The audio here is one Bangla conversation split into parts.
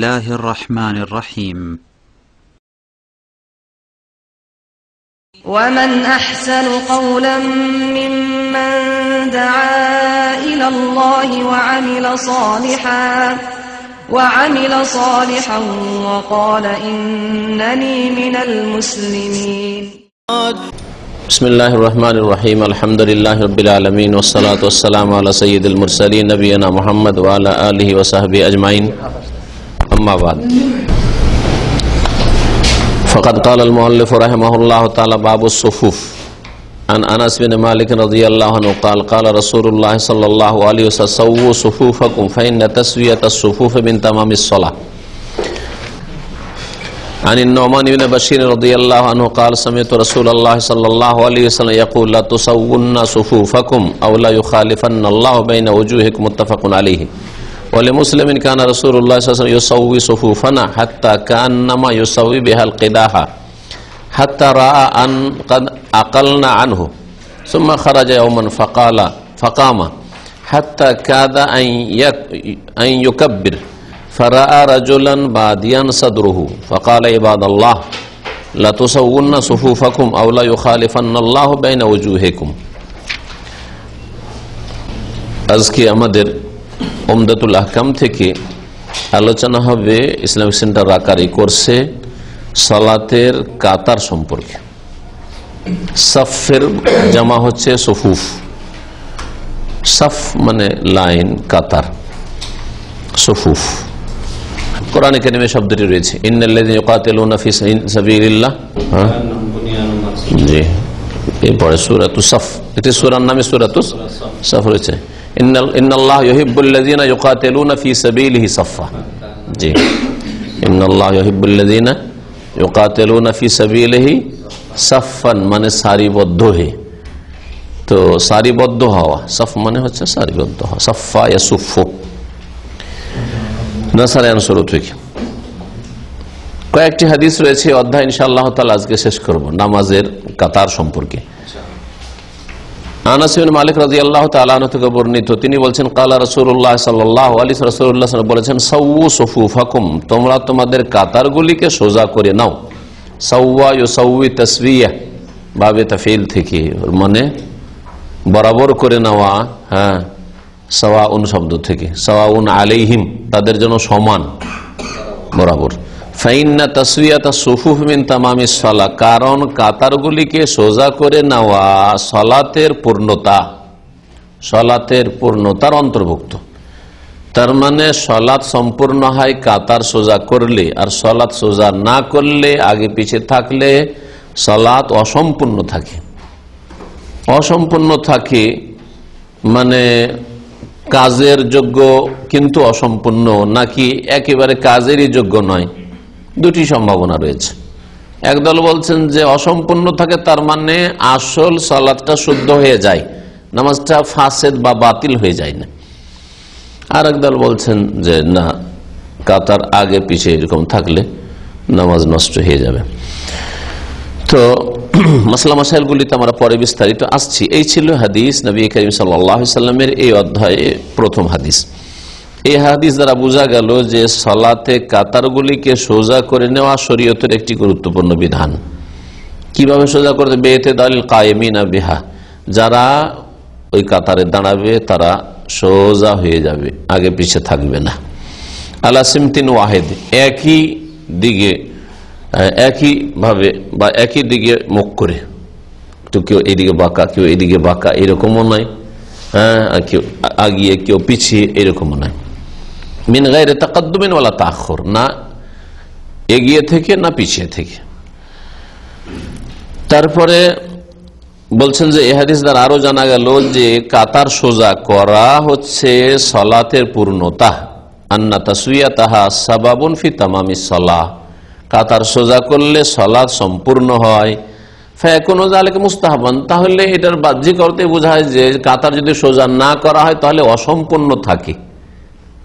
الله الرحمن الرحيم ومن أحسن قولا ممن دعا إلى الله وعمل صالحا وقال إنني من المسلمين. بسم الله الرحمن الرحيم. الحمد لله رب العالمين والصلاة والسلام على سيد المرسلين نبينا محمد وعلى آله وصحبه أجمعين. أما بعد فقد قال المؤلف رحمه الله تعالى باب الصفوف عن أنس بن مالك رضي الله عنه قال قال رسول الله صلى الله عليه وسلم سووا صفوفكم فإن تسوية الصفوف من تمام الصلاة. عن النعمان بن بشير رضي الله عنه قال سمعت رسول الله صلى الله عليه وسلم يقول لا تسوون صفوفكم أو لا يخالفن الله بين وجوهكم متفق عليه. ولمسلم كان رسول الله صلى الله عليه وسلم يسوي صفوفنا حتى كأنما يسوي بها القداحة حتى رأى أن قد أقلنا عنه ثم خرج يوما فقام حتى كاد أن يكبر فرأى رجلا باديا صدره فقال عباد الله لا تسوون صفوفكم أو لا يخالفن الله بين وجوهكم. আজকে আমাদের উমদাতুল আহকাম থেকে আলোচনা হবে ইসলামিক সেন্টার আকারে কোর্সে সালাতের কাতার সম্পর্কে। সাফের জামা হচ্ছে সুফুফ, সাফ মানে লাইন, কাতার সুফুফ। কোরআনে কারিমে শব্দটি রয়েছে ইন্নাল্লাযীনা ইউকাতিলুনা ফি সাবিলিল্লাহ। জি, এরপরে সূরাতুস সাফ, এটি সূরার নামে সূরাতুস সাফ রয়েছে। ইন্নাল্লাহ ইউহিব্বুল্লাযীনা ইউকাতিলুনা ফি সাবিলিহি সাফা। জি, ইন্নাল্লাহ ইউহিব্বুল্লাযীনা ইউকাতিলুনা ফি সাবিলিহি সাফান মানে সারিবদ্ধ হয়ে। তো সারিবদ্ধ হওয়া, সাফ মানে হচ্ছে সারিবদ্ধ হওয়া, সাফা ইয়াসুফু নাসারায়ান শুরু থেকে। কয়েকটি হাদিস রয়েছে অধ্যায় ইনশাআল্লাহ তাআলা আজকে শেষ করব নামাজের কাতার সম্পর্কে। আনাস বিন মালিক রাদিয়াল্লাহু তাআলা আনহু থেকে বর্ণিত, তিনি বলেছেন কালা রাসূলুল্লাহ সাল্লাল্লাহু আলাইহি রাসূলুল্লাহ বলেছেন সাওয়ু সুফুফাকুম, তোমরা তোমাদের কাতারগুলিকে সোজা করে নাও। সাওয়া ইউসাউই তাসবিয়া বাবে তাফঈল থেকে, মানে বরাবর করে নেওয়া। হ্যাঁ, সাওয়াউন শব্দ থেকে, সাওয়াউন আলাইহিম তাদের জন্য সমান, বরাবর। ফাইন্না তাসওয়িয়াতা সুফুফ মিন তামামিস সালাহ, কারণ কাতারগুলিকে সোজা করে নেওয়া সালাতের পূর্ণতা, সালাতের পূর্ণতার অন্তর্ভুক্ত। তার মানে সালাত সম্পূর্ণ হয় কাতার সোজা করলে, আর সালাত সোজা না করলে, আগে পিছে থাকলে সালাত অসম্পূর্ণ থাকে। অসম্পূর্ণ থাকে মানে কাজের যোগ্য কিন্তু অসম্পূর্ণ, নাকি একেবারে কাজেরই যোগ্য নয়, দুটি সম্ভাবনা রয়েছে। একদল বলছেন যে অসম্পূর্ণ থাকে, তার মানে আসল সালাতটা শুদ্ধ হয়ে যায়, নামাজটা ফাসেদ বা বাতিল হয়ে যায় না। আর একদল বলছেন যে না, কাতার আগে পিছে এরকম থাকলে নামাজ নষ্ট হয়ে যাবে। তো মাসলা মাসাইলগুলিতে আমরা পরে বিস্তারিত আসছি। এই ছিল হাদিস নবী করিম সাল্লাল্লাহু আলাইহি সাল্লামের এই অধ্যায়ে প্রথম হাদিস। এই হাদিস দ্বারা বোঝা গেল যে সালাতে কাতারগুলিকে সোজা করে নেওয়া শরীয়তের একটি গুরুত্বপূর্ণ বিধান। কিভাবে সোজা করতে? বেইতিদালিল কায়েমিনা বিহা, যারা ওই কাতারে দাঁড়াবে তারা সোজা হয়ে যাবে, আগে পিছে থাকবে না। আলা সিমতিন ওয়াহিদ, একই দিকে, একই ভাবে বা একই দিকে মুখ করে, তো কেউ এদিকে বাঁকা কেউ এদিকে বাঁকা এরকমও নয়, হ্যাঁ, কেউ আগিয়ে কেউ পিছিয়ে এরকমও নয়। মিন গায়রি তাকাদ্দুমিন ওয়ালা তাআখুর, না এগিয়ে থেকে না পিছিয়ে থেকে। তারপরে বলছেন যে এই হাদিস দ্বারা আরো জানা গেল যে কাতার সোজা করা হচ্ছে সালাতের পূর্ণতা। আন্না তাসওয়িয়াতাহা সাবাবুন ফি তামামিস সালাহ, কাতার সোজা করলে সালাত সম্পূর্ণ হয়। ফায়াকুনু যালিকা মুস্তাহাবান, তাহলে এটার বাহ্যিক অর্থে বোঝায় যে কাতার যদি সোজা না করা হয় তাহলে অসম্পূর্ণ থাকে,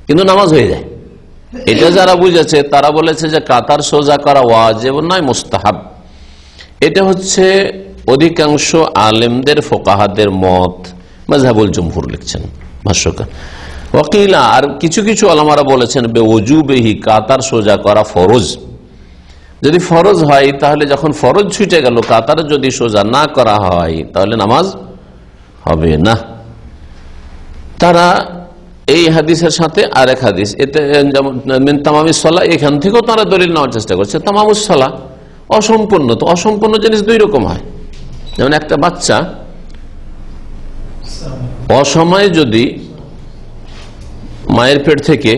কিন্তু নামাজ হয়ে যায়। এটা যারা বুঝেছে তারা বলেছে যে কাতার সোজা করা ওয়াজিব নয়, মুস্তাহাব। এটা হচ্ছে অধিকাংশ আলেমদের, ফোকাহাদের মত। মাযহাবুল জুমহুর লিখছেন ভাষ্যকার। ওয়াকিলা, আর কিছু কিছু আলেমারা বলেছেন বেউজুবিহি, কাতার সোজা করা ফরজ। যদি ফরজ হয় তাহলে যখন ফরজ ছুটে গেল, কাতার যদি সোজা না করা হয় তাহলে নামাজ হবে না। তারা এই হাদিসের সাথে আরেক হাদিস, এতে যেমন তামামিস সালাহ, এখান থেকেও তারা দলিল নেওয়ার চেষ্টা করছে। তামামুস সালাহ অসম্পূর্ণ, তো অসম্পূর্ণ জিনিস দুই রকম হয়। যেমন একটা বাচ্চা অসময়ে যদি মায়ের পেট থেকে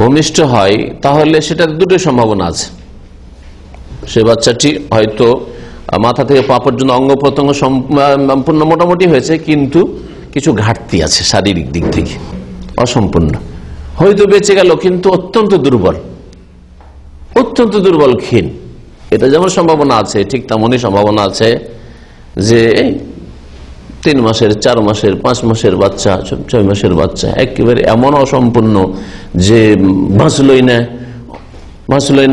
ভূমিষ্ঠ হয় তাহলে সেটা দুটো সম্ভাবনা আছে। সে বাচ্চাটি হয়তো মাথা থেকে পা পর্যন্ত অঙ্গ প্রত্যঙ্গ সম্পূর্ণ মোটামুটি হয়েছে, কিন্তু কিছু ঘাটতি আছে শারীরিক দিক থেকে, অসম্পূর্ণ। হয়তো বেঁচে গেল কিন্তু অত্যন্ত দুর্বল, অত্যন্ত দুর্বল, ক্ষীণ। এটা যেমন সম্ভাবনা আছে, ঠিক তেমনই সম্ভাবনা আছে যে 3 মাসের, 4 মাসের, 5 মাসের বাচ্চা, 6 মাসের বাচ্চা একেবারে এমন অসম্পূর্ণ যে বাঁচলই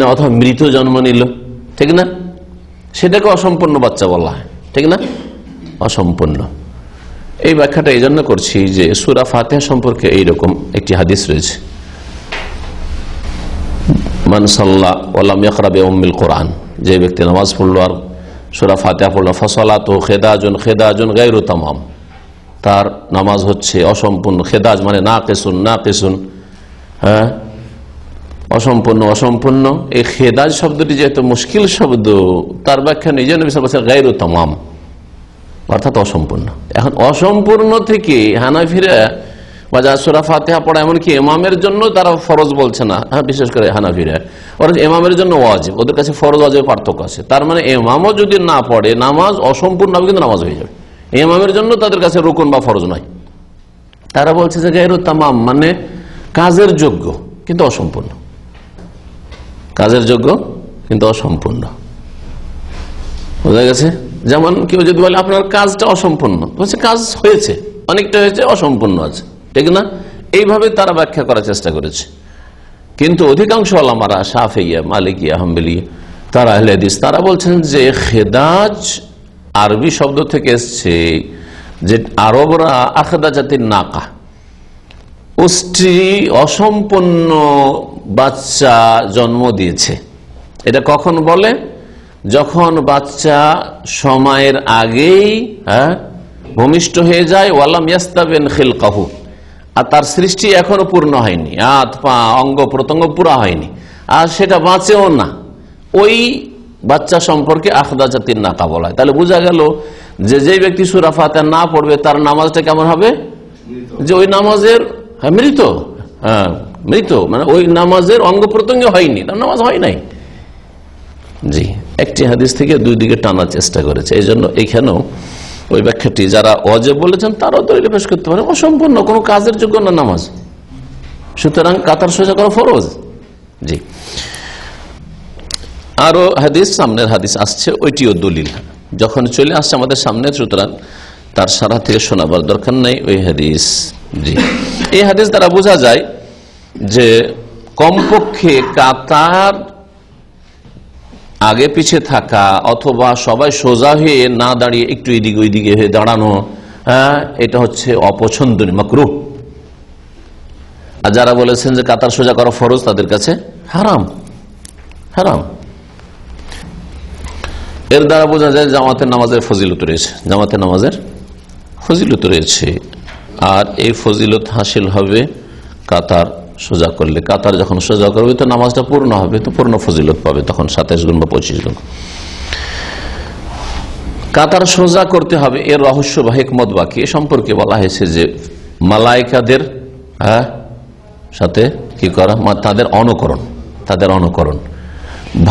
না অথবা মৃত জন্ম নিল, ঠিক না? সেটাকে অসম্পূর্ণ বাচ্চা বলা হয়, ঠিক না? অসম্পূর্ণ। এই ব্যাখ্যাটা এই জন্য করছি যে সূরা ফাতিহা সম্পর্কে এইরকম একটি হাদিস রয়েছে, মান সাল্লা ওয়া লাম ইয়াকরা বিউম্মিল কোরআন, যে ব্যক্তি নামাজ পড়লো আর সূরা ফাতিহা পড়লো, ফাসালাতুহু খিদাজুন গায়রু তামাম, তার নামাজ হচ্ছে অসম্পূর্ণ। খেদাজ মানে নাকিসুন, হ্যাঁ, অসম্পূর্ণ। এই খেদাজ শব্দটি যেহেতু মুশকিল শব্দ, তার ব্যাখ্যা নিজে নবী সাল্লাল্লাহু আলাইহি ওয়াসাল্লাম গায়রু তামাম, অর্থাৎ অসম্পূর্ণ। এখন অসম্পূর্ণ থেকে হানাফিরা বা যারা সূরা ফাতিহা পড়া, এমনকি ইমামের জন্য তারা ফরজ বলছে না, বিশেষ করে হানাফিরা, ওরা ইমামের জন্য ওয়াজিব। ওদের কাছে ফরজ ওয়াজিব পার্থক্য আছে। তার মানে ইমামও যদি না পড়ে নামাজ অসম্পূর্ণ হবে, কিন্তু নামাজ হয়ে যাবে। ইমামের জন্য তাদের কাছে রুকুন বা ফরজ নয়। তারা বলছে যে গায়রু তামাম মানে কাজের যোগ্য কিন্তু অসম্পূর্ণ, কাজের যোগ্য কিন্তু অসম্পূর্ণ। বোঝা গেছে? যেমন কেউ যদি বলে আপনার কাজটা অসম্পূর্ণ, বলছে কাজ হয়েছে, অনেকটা হয়েছে, অসম্পূর্ণ আছে, ঠিক না? এইভাবে তারা ব্যাখ্যা করার চেষ্টা করেছে। কিন্তু অধিকাংশ ওলামারা, শাফিঈয়া, মালিকিয়া, হাম্বলি, তারা আহলে হাদিস, তারা বলছেন যে খেদাজ আরবি শব্দ থেকে এসছে, যে আরবরা আখদা জাতির নাকা, উষ্ট্রি অসম্পূর্ণ বাচ্চা জন্ম দিয়েছে। এটা কখন বলে? যখন বাচ্চা সময়ের আগেই ভূমিষ্ঠ হয়ে যায়, ওয়ালাম ইয়াস্তাবিন খিলকাহু, আর তার সৃষ্টি এখনো পূর্ণ হয়নি, হাত পা অঙ্গ প্রত্যঙ্গ পুরা হয়নি, আর সেটা বাঁচেও না, ওই বাচ্চা সম্পর্কে আখদা জাতির নাকা বলা হয়। তাহলে বোঝা গেল যে যেই ব্যক্তি সূরা ফাতিহা না পড়বে তার নামাজটা কেমন হবে? যে ওই নামাজের মৃত, মানে ওই নামাজের অঙ্গ প্রত্যঙ্গ হয়নি, তার নামাজ হয় নাই। জি, একটি হাদিস থেকে দুই দিকে টানার চেষ্টা করেছে। এই জন্য এখানেও ওই ব্যাখ্যাটি যারা ওয়াজিব বলেছেন তারাও দলিল পেশ করতে পারে, অসম্পূর্ণ কোনো কাজের যোগ্য না নামাজ, সুতরাং কাতার সোজা করা ফরজ। জি, আরো হাদিস, সামনের হাদিস আসছে, ওইটিও দলিল যখন চলে আসছে আমাদের সামনে, সুতরাং তার সারা থেকে শোনাবার দরকার নেই ওই হাদিস। জি, এই হাদিস দ্বারা বোঝা যায় যে কমপক্ষে কাতার আগে পিছে থাকা অথবা সবাই সোজা হয়ে না দাঁড়িয়ে একটু এদিকে ওইদিকে হয়ে দাঁড়ানো, এটা হচ্ছে অপছন্দনীয়, মাকরুহ। আর যারা বলেছেন যে কাতার সোজা করা ফরজ, তাদের কাছে হারাম। এর দ্বারা বোঝা যায় জামাতের নামাজের ফজিলত রয়েছে, জামাতের নামাজের ফজিলত রয়েছে। আর এই ফজিলত হাসিল হবে কাতার সোজা করলে। কাতার যখন সোজা করবে তো নামাজটা পূর্ণ হবে, তো পূর্ণ ফজিলত পাবে তখন 27 গুণ বা 25 গুণ। কাতার সোজা করতে হবে, এর রহস্য বা হিকমত বাকি এ সম্পর্কে বলা হয়েছে যে মালায়েকাদের সাথে কি করা, তাদের অনুকরণ,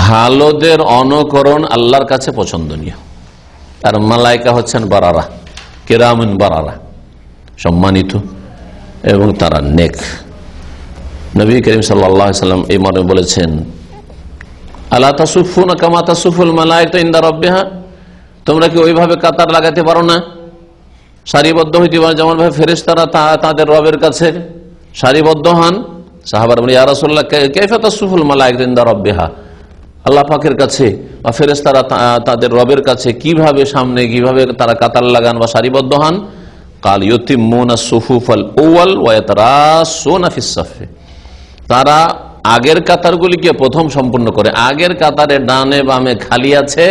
ভালোদের অনুকরণ আল্লাহর কাছে পছন্দনীয়। আর মালায়েকা হচ্ছেন বারারা, কিরামান বারারা, সম্মানিত এবং তারা নেক। নবী করিম সাল্লাল্লাহু আলাইহি ওয়াসাল্লাম এই মর্মে বলেছেন, আলা তাসুফুনা কামা তাসুফুল মালায়েকা ইনদা রাব্বিহা, তোমরা কি ওইভাবে কাতার লাগাতে পারো না, সারিবদ্ধ হইতে পারো যেমন ভাবে ফেরেশতারা তাদের রবের কাছে সারিবদ্ধ হন? সাহাবারা বলেন, ইয়া রাসূলুল্লাহ কাইফা তাসুফুল মালায়েকা ইনদা রাব্বিহা, আল্লাহ পাকের কাছে বা ফেরেশতারা তাদের রবের কাছে কিভাবে সামনে কিভাবে তারা কাতার লাগান বা সারিবদ্ধ হন? قال يتمون الصفوف الاول ويتراصون في الصف, তারা আগের কাতারগুলিকে প্রথম সম্পূর্ণ করে, আগের কাতারে ডানে বামে খালি আছে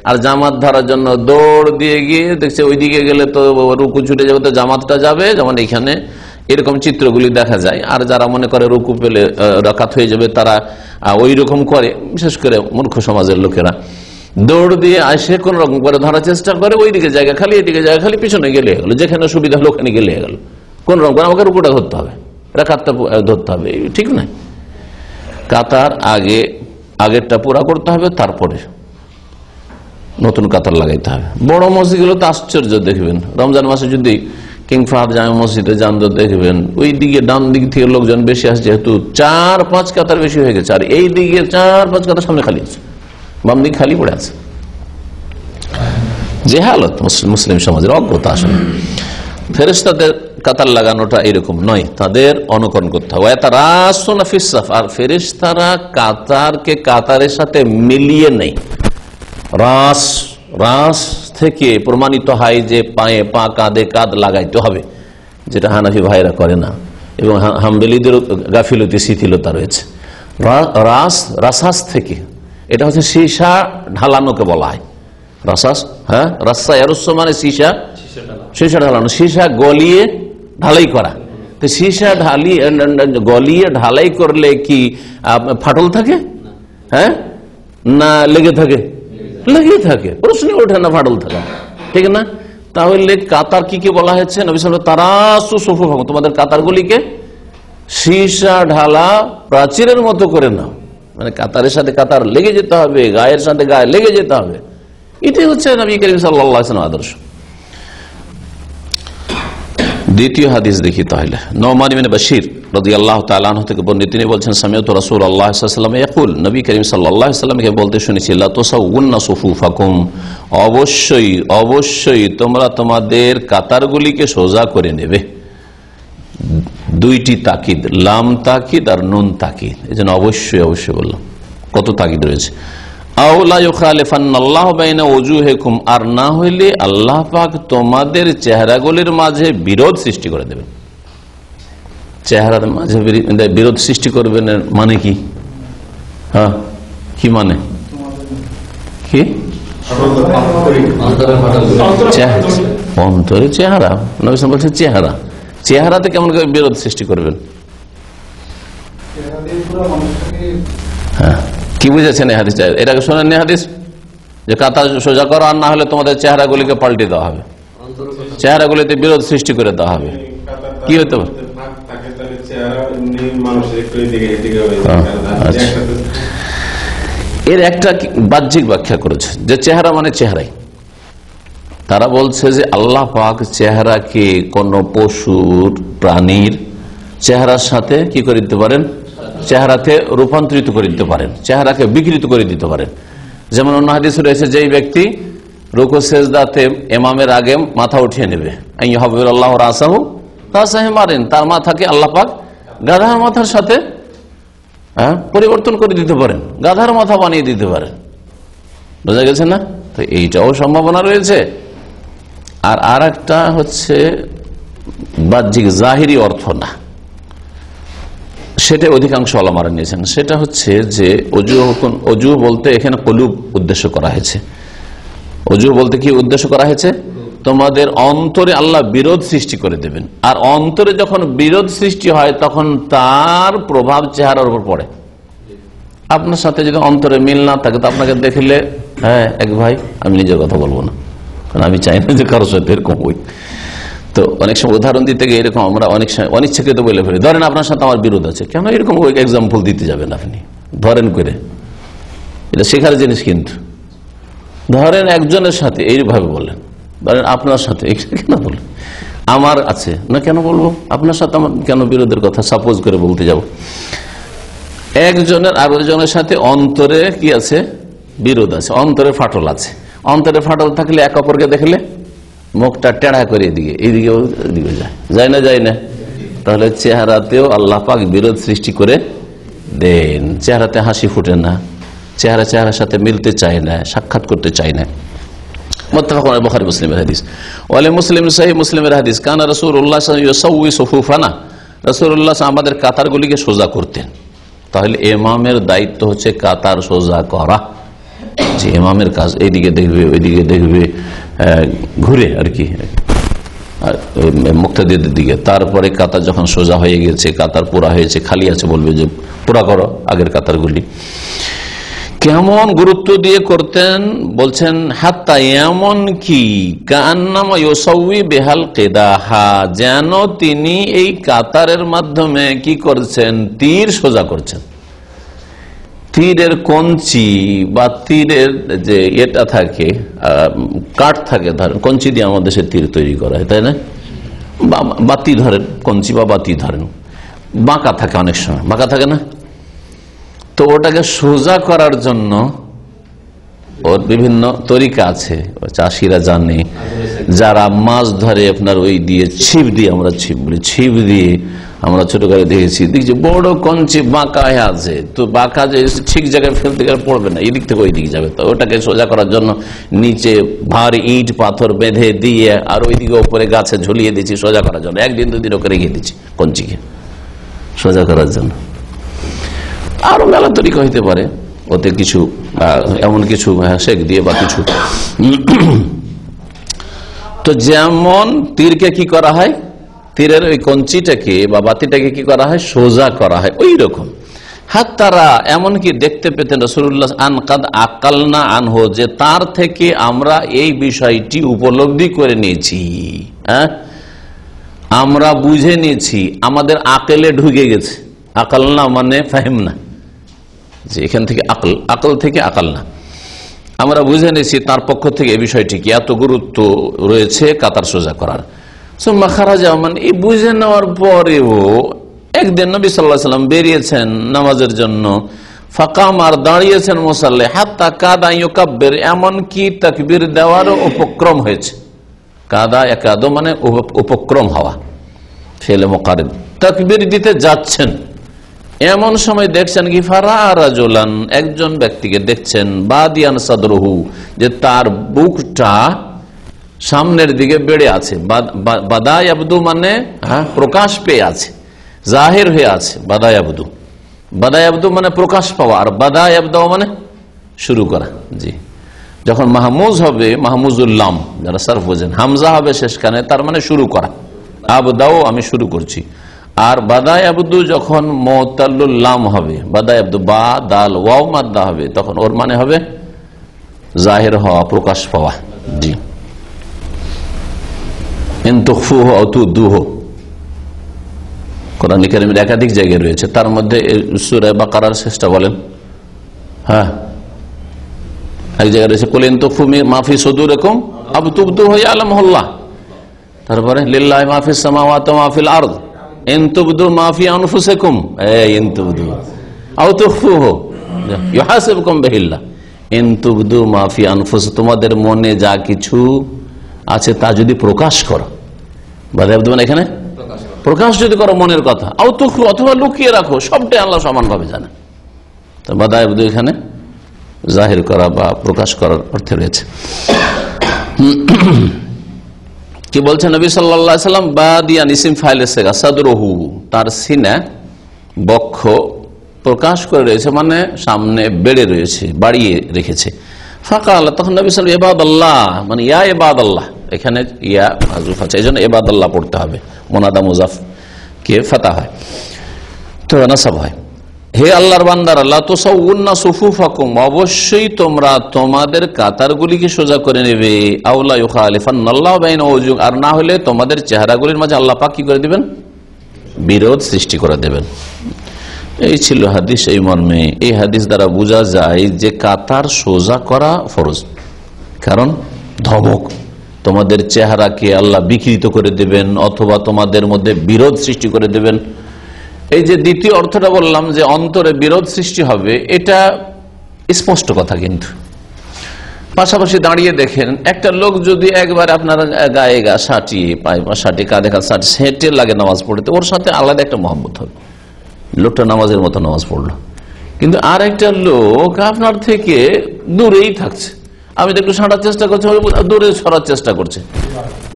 আর জামাত ধরার জন্য দৌড় দিয়ে গিয়ে দেখছে ওইদিকে গেলে তো রুকু ছুটে যাবে, তো জামাতটা যাবে, যেমন এখানে এরকম চিত্রগুলি দেখা যায়। আর যারা মনে করে রুকু পেলে রাকাত হয়ে যাবে তারা ওই রকম করে, বিশেষ করে মূর্খ সমাজের লোকেরা দৌড় দিয়ে আসে কোন রকম করে ধরার চেষ্টা করে, ওইদিকে জায়গা খালি এদিকে জায়গা খালি, পিছনে গেলে গেল, যেখানে সুবিধা হলো ওখানে গেলে গেল, কোন রকম করে আমাকে রুকুটা ধরতে হবে, রাকাতটা ধরতে হবে, ঠিক না। কাতার আগেরটা পুরা করতে হবে, তারপরে নতুন কাতার লাগাইতে হবে। বড় মসজিদগুলো তো আশ্চর্য দেখবেন, রমজান মাসে যদি কিং ফাহাদ জামে মসজিদে যান তো দেখবেন ওই দিকে ডান দিক থেকে লোকজন বেশি আসছে, যেহেতু 4-5 কাতার বেশি হয়ে গেছে, আর এই দিকে 4-5 কাতার সামনে খালি আছে, বাম দিক খালি পড়ে আছে। যে হালত মুসলিম সমাজের অজ্ঞতা আসলে। ফেরেশতাদের কাতার লাগানোটা এরকম নয়, তাদের অনুকরণ করতে হবে। আর ফেরেশতারা কাতারকে কাতারের সাথে মিলিয়ে নেই। রাস থেকে প্রমাণিত হয় যে পায়ে পা, কাঁধে কাঁধ লাগাইতে হবে, যেটা হানাফি ভাইরা করে না, এবং হাম্বলীদের গাফিলতি শিথিলতা রয়েছে। রাসাস থেকে, এটা হচ্ছে সীসা ঢালানোকে বলা হয় রাসাস। হ্যাঁ, রাস্তা এরস্য মানে সীসা ঢালানো, সীসা গলিয়ে ঢালাই করা। তো সীসা গলিয়ে ঢালাই করলে কি ফাটল থাকে? হ্যাঁ, না লেগে থাকে? লেগে থাকে, প্রশ্ন ওঠে না ফাটল থাকা, ঠিক না। তাহলে কাতার কি বলা হয়েছে? নবী সাল্লাল্লাহু আলাইহি ওয়াসাল্লাম তারাসু সুফুফাকুম, তোমাদের কাতারগুলিকে সীসা ঢালা প্রাচীরের মতো করে নাও, মানে কাতারের সাথে কাতার লেগে যেতে হবে, গায়ের সাথে গায়ে লেগে যেতে হবে। এটাই হচ্ছে নবী করিম সাল্লাল্লাহু আলাইহি ওয়াসাল্লাম আদর্শ। দ্বিতীয় হাদিস দেখি তাহলে। নোমান ইবনে বাশির রাদিয়াল্লাহু তাআলা আনহু থেকে বর্ণিত, তিনি বলছেন সামিআতু রাসূলুল্লাহ সাল্লাল্লাহু আলাইহি ওয়াসাল্লাম ইয়াকুল, নবী করিম সাল্লাল্লাহু আলাইহি ওয়াসাল্লামকে বলতে শুনেছি, লা তুসাউন্না সুফুফাকুম, অবশ্যই অবশ্যই তোমরা তোমাদের কাতারগুলিকে সোজা করে নেবে। দুইটি তাকিদ, লাম তাকিদ আর নুন তাকিদ, এজন্য অবশ্যই অবশ্যই বললাম। কত তাকিদ রয়েছে। আও লা ইউখালিফান্নাল্লাহু বাইনা ওজুহিকুম, আর না হইলে আল্লাহ পাক তোমাদের চেহারাগুলির মাঝে বিরোধ সৃষ্টি করে দেবেন। চেহারার মাঝে বিরোধ সৃষ্টি করবেন মানে কি? হ্যাঁ, কি মানে কি? অন্তরে চেহারা, নবী সাল্লাল্লাহু বলছেন চেহারা, চেহারাতে কেমন করে বিরোধ সৃষ্টি করবেন? হ্যাঁ, কি বুঝেছেন এই হাদিস? এটাকে শোনেন এই হাদিস যে কাতার সোজা করো, আর না হলে তোমাদের চেহারাগুলিকে পাল্টে দেওয়া হবে, চেহারাগুলিতে বিরোধ সৃষ্টি করে দেওয়া হবে। কি হতে পারে? এর একটা বাহ্যিক ব্যাখ্যা করেছে যে চেহারা মানে চেহারাই। তারা বলছে যে আল্লাহ পাক চেহারাকে কোন পশুর, প্রাণীর চেহারার সাথে কি করে দিতে পারেন? চেহারাতে রূপান্তরিত করে দিতে পারেন, চেহারাকে বিকৃত করে দিতে পারেন। যেমন অন্য হাদিস রয়েছে, যেই ব্যক্তি রুকু সেজদাতে ইমামের আগে মাথা উঠিয়ে নেবে, আল্লাহু রাসাহু তাসাহি মারেন, তার মাথাকে আল্লাহ পাক গাধার মাথার সাথে পরিবর্তন করে দিতে পারেন, গাধার মাথা বানিয়ে দিতে পারেন। বোঝা গেছে না? তো এইটাও সম্ভাবনা রয়েছে। আর একটা হচ্ছে বাহ্যিক জাহিরি অর্থ না, সেটা অধিকাংশ ওলামারা নিয়েছেন। সেটা হচ্ছে যে অজু বলতে এখানে কলুব উদ্দেশ্য করা হয়েছে। অজু বলতে কি উদ্দেশ্য করা হয়েছে? তোমাদের অন্তরে আল্লাহ বিরোধ সৃষ্টি করে দেবেন, আর অন্তরে যখন বিরোধ সৃষ্টি হয় তখন তার প্রভাব চেহারার উপর পড়ে। আপনার সাথে যদি অন্তরে মিল না থাকে তো আপনাকে দেখলে, হ্যাঁ এক ভাই, আমি নিজের কথা বলবো না, কারণ আমি চাই না যে কারোর সাথে এরকম হই। তো অনেক সময় উদাহরণ দিতে গিয়ে এরকম আমরা অনেক সময় অনিচ্ছাকৃত বলে ফেলি, ধরেন আপনার সাথে আমার বিরোধ আছে, কেন এরকম এক্সাম্পল দিতে যাবেন আপনি? ধরেন করে, এটা শেখার জিনিস। কিন্তু ধরেন একজনের সাথে এইভাবে বললেন, ধরেন আপনার সাথে কেন বললেন? আমার আছে না, কেন বলবো? আপনার সাথে আমার কেন বিরোধের কথা সাপোজ করে বলতে যাব? একজনের আরেকজনের সাথে অন্তরে কি আছে? বিরোধ আছে, অন্তরে ফাটল আছে। অন্তরে ফাটল থাকলে এক অপরকে দেখলে মুখটা টেढ़া করে এইদিকে যায় না, যায় না? তাহলে চেহারাতেও আল্লাহ পাক বিরোধ সৃষ্টি করে দেন। চেহারাতে হাসি ফুটে না, চেহারার সাথে মিলতে চায় না, সাক্ষাৎ করতে চায় না। মুত্তাফাকুন আলাইহি, বুখারী মুসলিমের হাদিস। ওয়ালি মুসলিম সহিহ মুসলিমের হাদিস, কানা রাসূলুল্লাহ সাল্লাল্লাহু আলাইহি ওয়াসাল্লাম ইউসাউই সুফুফানা, রাসূলুল্লাহ আমাদের কাতারগুলিকে সোজা করতেন। তাহলে ইমামের দায়িত্ব হচ্ছে কাতার সোজা করা। যে ইমামের কাজ এইদিকে দেখবে ওইদিকে দেখবে, ঘুরে আর কি মুক্তাদিদের দিকে। তারপরে কাতার যখন সোজা হয়ে গেছে, কাতার পুরা হয়েছে, খালি আছে, বলবে যে পুরা করো আগের কাতারগুলি। কেমন গুরুত্ব দিয়ে করতেন বলছেন, হাত্তা এমন কি কান্নামা ইউসাউই বিহাল কিদাহা, যেন তিনি এই কাতারের মাধ্যমে কি করছেন, তীর সোজা করছেন। তীরের কঞ্চি বা তীরের যে এটা থাকে, কাঠ থাকে, ধরেন কঞ্চি দিয়ে আমাদের দেশে তীর তৈরি করা হয়, তাই না? বাতি ধরেন, কঞ্চি বা বাতি ধরেন, বাঁকা থাকে, অনেক সময় বাঁকা থাকে না? তো ওটাকে সোজা করার জন্য ওর বিভিন্ন তরিকা আছে, চাষিরা জানে। যারা মাছ ধরে আপনার ওই দিয়ে ছিপ দিয়ে, আমরা ছিপ বলি, ছিপ দিয়ে আমরা ছোট করে দেখেছি বড় কঞ্চি বাঁকা আছে, তো বাঁকা যে ঠিক জায়গায় ফেলতে গেলে পড়বে না, এদিক থেকে ওই দিকে যাবে। তো ওটাকে সোজা করার জন্য নিচে ভারী ইট পাথর বেঁধে দিয়ে আর ওইদিকে উপরে গাছে ঝুলিয়ে দিচ্ছি সোজা করার জন্য। একদিন দুদিন ওকে রেখে দিচ্ছি কঞ্চিকে সোজা করার জন্য। আরো মেলা তরিকা হইতে পারে, ওতে কিছু এমন কিছু শেখ দিয়ে বা কিছু। তো যেমন তীরকে কি করা হয়, তীরের ওই কঞ্চিটাকে বা বাতিটাকে কি করা হয়, সোজা করা হয়, ওই রকম। হাত তারা এমনকি দেখতে পেতেন রাসূলুল্লাহ আনকাদ আকালনা আনহু, যে তার থেকে আমরা এই বিষয়টি উপলব্ধি করে নিয়েছি, হ্যাঁ, আমরা বুঝে নিয়েছি, আমাদের আকেলে ঢুকে গেছে। আকালনা মানে ফাহিমনা, যে এখান থেকে আকল, আকল থেকে আকাল না, আমরা বুঝে নিয়েছি তার পক্ষ থেকে এই বিষয়টি কি এত গুরুত্ব রয়েছে কাতার সোজা করার। মানে এই বুঝে নেওয়ার পরেও একদিন নবী সাল্লাল্লাহু আলাইহি ওয়াসাল্লাম বেরিয়েছেন নামাজের জন্য, ফাকাম, আর দাঁড়িয়েছেন মুসাল্লি, হাত্তা কাদা ইউকাব্বির, এমন কি তাকবীর দেওয়ার উপক্রম হয়েছে। কাদা একাদো মানে উপক্রম হওয়া, ফেলে মুকারিন, তাকবীর দিতে যাচ্ছেন, এমন সময় দেখছেন কি ফারা রাজুলান, একজন ব্যক্তিকে দেখছেন, বাদিয়ান সাদরুহু, যে তার বুকটা সামনের দিকে বেড়ে আছে। বাদায় আবদু মানে প্রকাশ পেয়ে আছে, জাহির হয়ে আছে। বাদায় আবদু, বাদায় আবদু মানে প্রকাশ পাওয়া, আর বাদায় আবদু মানে শুরু করা। জি, যখন মাহমুজ হবে, মাহমুজুল্লাম যারা সার্ফ বোঝেন, হামজা হবে শেষখানে, তার মানে শুরু করা। আবদাও আমি শুরু করছি। আর বাদায় আবদু যখন মুতাল্লুল্লাম হবে, বাদায় আবদু বা দাল ওয়াও মাদ্দা হবে, তখন ওর মানে হবে জাহির হওয়া, প্রকাশ পাওয়া। জি, কোরআন কারীমের একাধিক জায়গায় রয়েছে, তার মধ্যে সূরা বাকারার শেষটা বলেন, হ্যাঁ, এক জায়গায় রয়েছে কুল ইন তুখফু মা ফি সুদুরিকুম আও তুবদুহু ইয়ালামুল্লাহ, তারপরে লিল্লাহি মা ফিস সামাওয়াতি ওয়া মা ফিল আরদ ইন তুবদু মা ফি আনফুসিকুম ইন তুবদু আও তুখফুহু ইউহাসিবুকুম বিহিল্লাহ ইন তুবদু মা ফি আনফুস, তোমাদের মনে যা কিছু আছে তা যদি প্রকাশ করো, মানে এখানে প্রকাশ যদি করো মনের কথা, আও তুখফু অথবা লুকিয়ে রাখো, সবটাই আল্লাহ সমানভাবে জানে। তো বাদায় আবদু এখানে জাহির করা বা প্রকাশ করার অর্থে রয়েছে। কি বলছেন নবী সাল্লাল্লাহু আলাইহি সাল্লাম, বাদিয়ান ইসিম ফাইলে সেগা সাদরুহু, তার সিনা বক্ষ প্রকাশ করে রয়েছে, মানে সামনে বেড়ে রয়েছে, বাড়িয়ে রেখেছে। ফাকাল, তখন নবী সাল্লাল্লাহু আলাইহি ইবাদাল্লাহ, মানে ইয়া ইবাদাল্লাহ, এখানে ইয়া মাযরুফ আছে, এইজন্য ইবাদাল্লাহ পড়তে হবে, মুনাদা মুজাফ কে ফাতা হয়, তো নাসাব হয়। হে আল্লাহর বান্দারা, লা তুসাউন্না সুফুফাকুম, অবশ্যই তোমরা তোমাদের কাতারগুলিকে সোজা করে নেবে, আওলা ইউখালিফান্নাল্লাহু বাইনা ওজুক, আর না হলে তোমাদের চেহারাগুলির মাঝে আল্লাহ পাক কি করে দিবেন, বিরোধ সৃষ্টি করে দেবেন। এই ছিল হাদিস এই মর্মে। এই হাদিস দ্বারা বোঝা যায় যে কাতার সোজা করা ফরজ, কারণ ধমক, তোমাদের চেহারাকে আল্লাহ বিকৃত করে দেবেন অথবা তোমাদের মধ্যে বিরোধ সৃষ্টি করে দেবেন। এই যে দ্বিতীয় অর্থটা বললাম যে অন্তরে বিরোধ সৃষ্টি হবে, এটা স্পষ্ট কথা। কিন্তু পাশাপাশি দাঁড়িয়ে দেখেন, একটা লোক যদি একবার আপনার গায়ে গা সাটিয়ে, পায়ে পা সাটিয়ে, কাঁধে কাঁধ সাটিয়ে সেটে লাগে নামাজ পড়তে, ওর সাথে আলাদা একটা মহব্বত হবে, লোকটা নামাজের মতো নামাজ পড়লো। কিন্তু আর একটা লোক আপনার থেকে দূরেই থাকছে, আমি তো একটু ছাড়ার চেষ্টা করছি, দূরে সরার চেষ্টা করছে।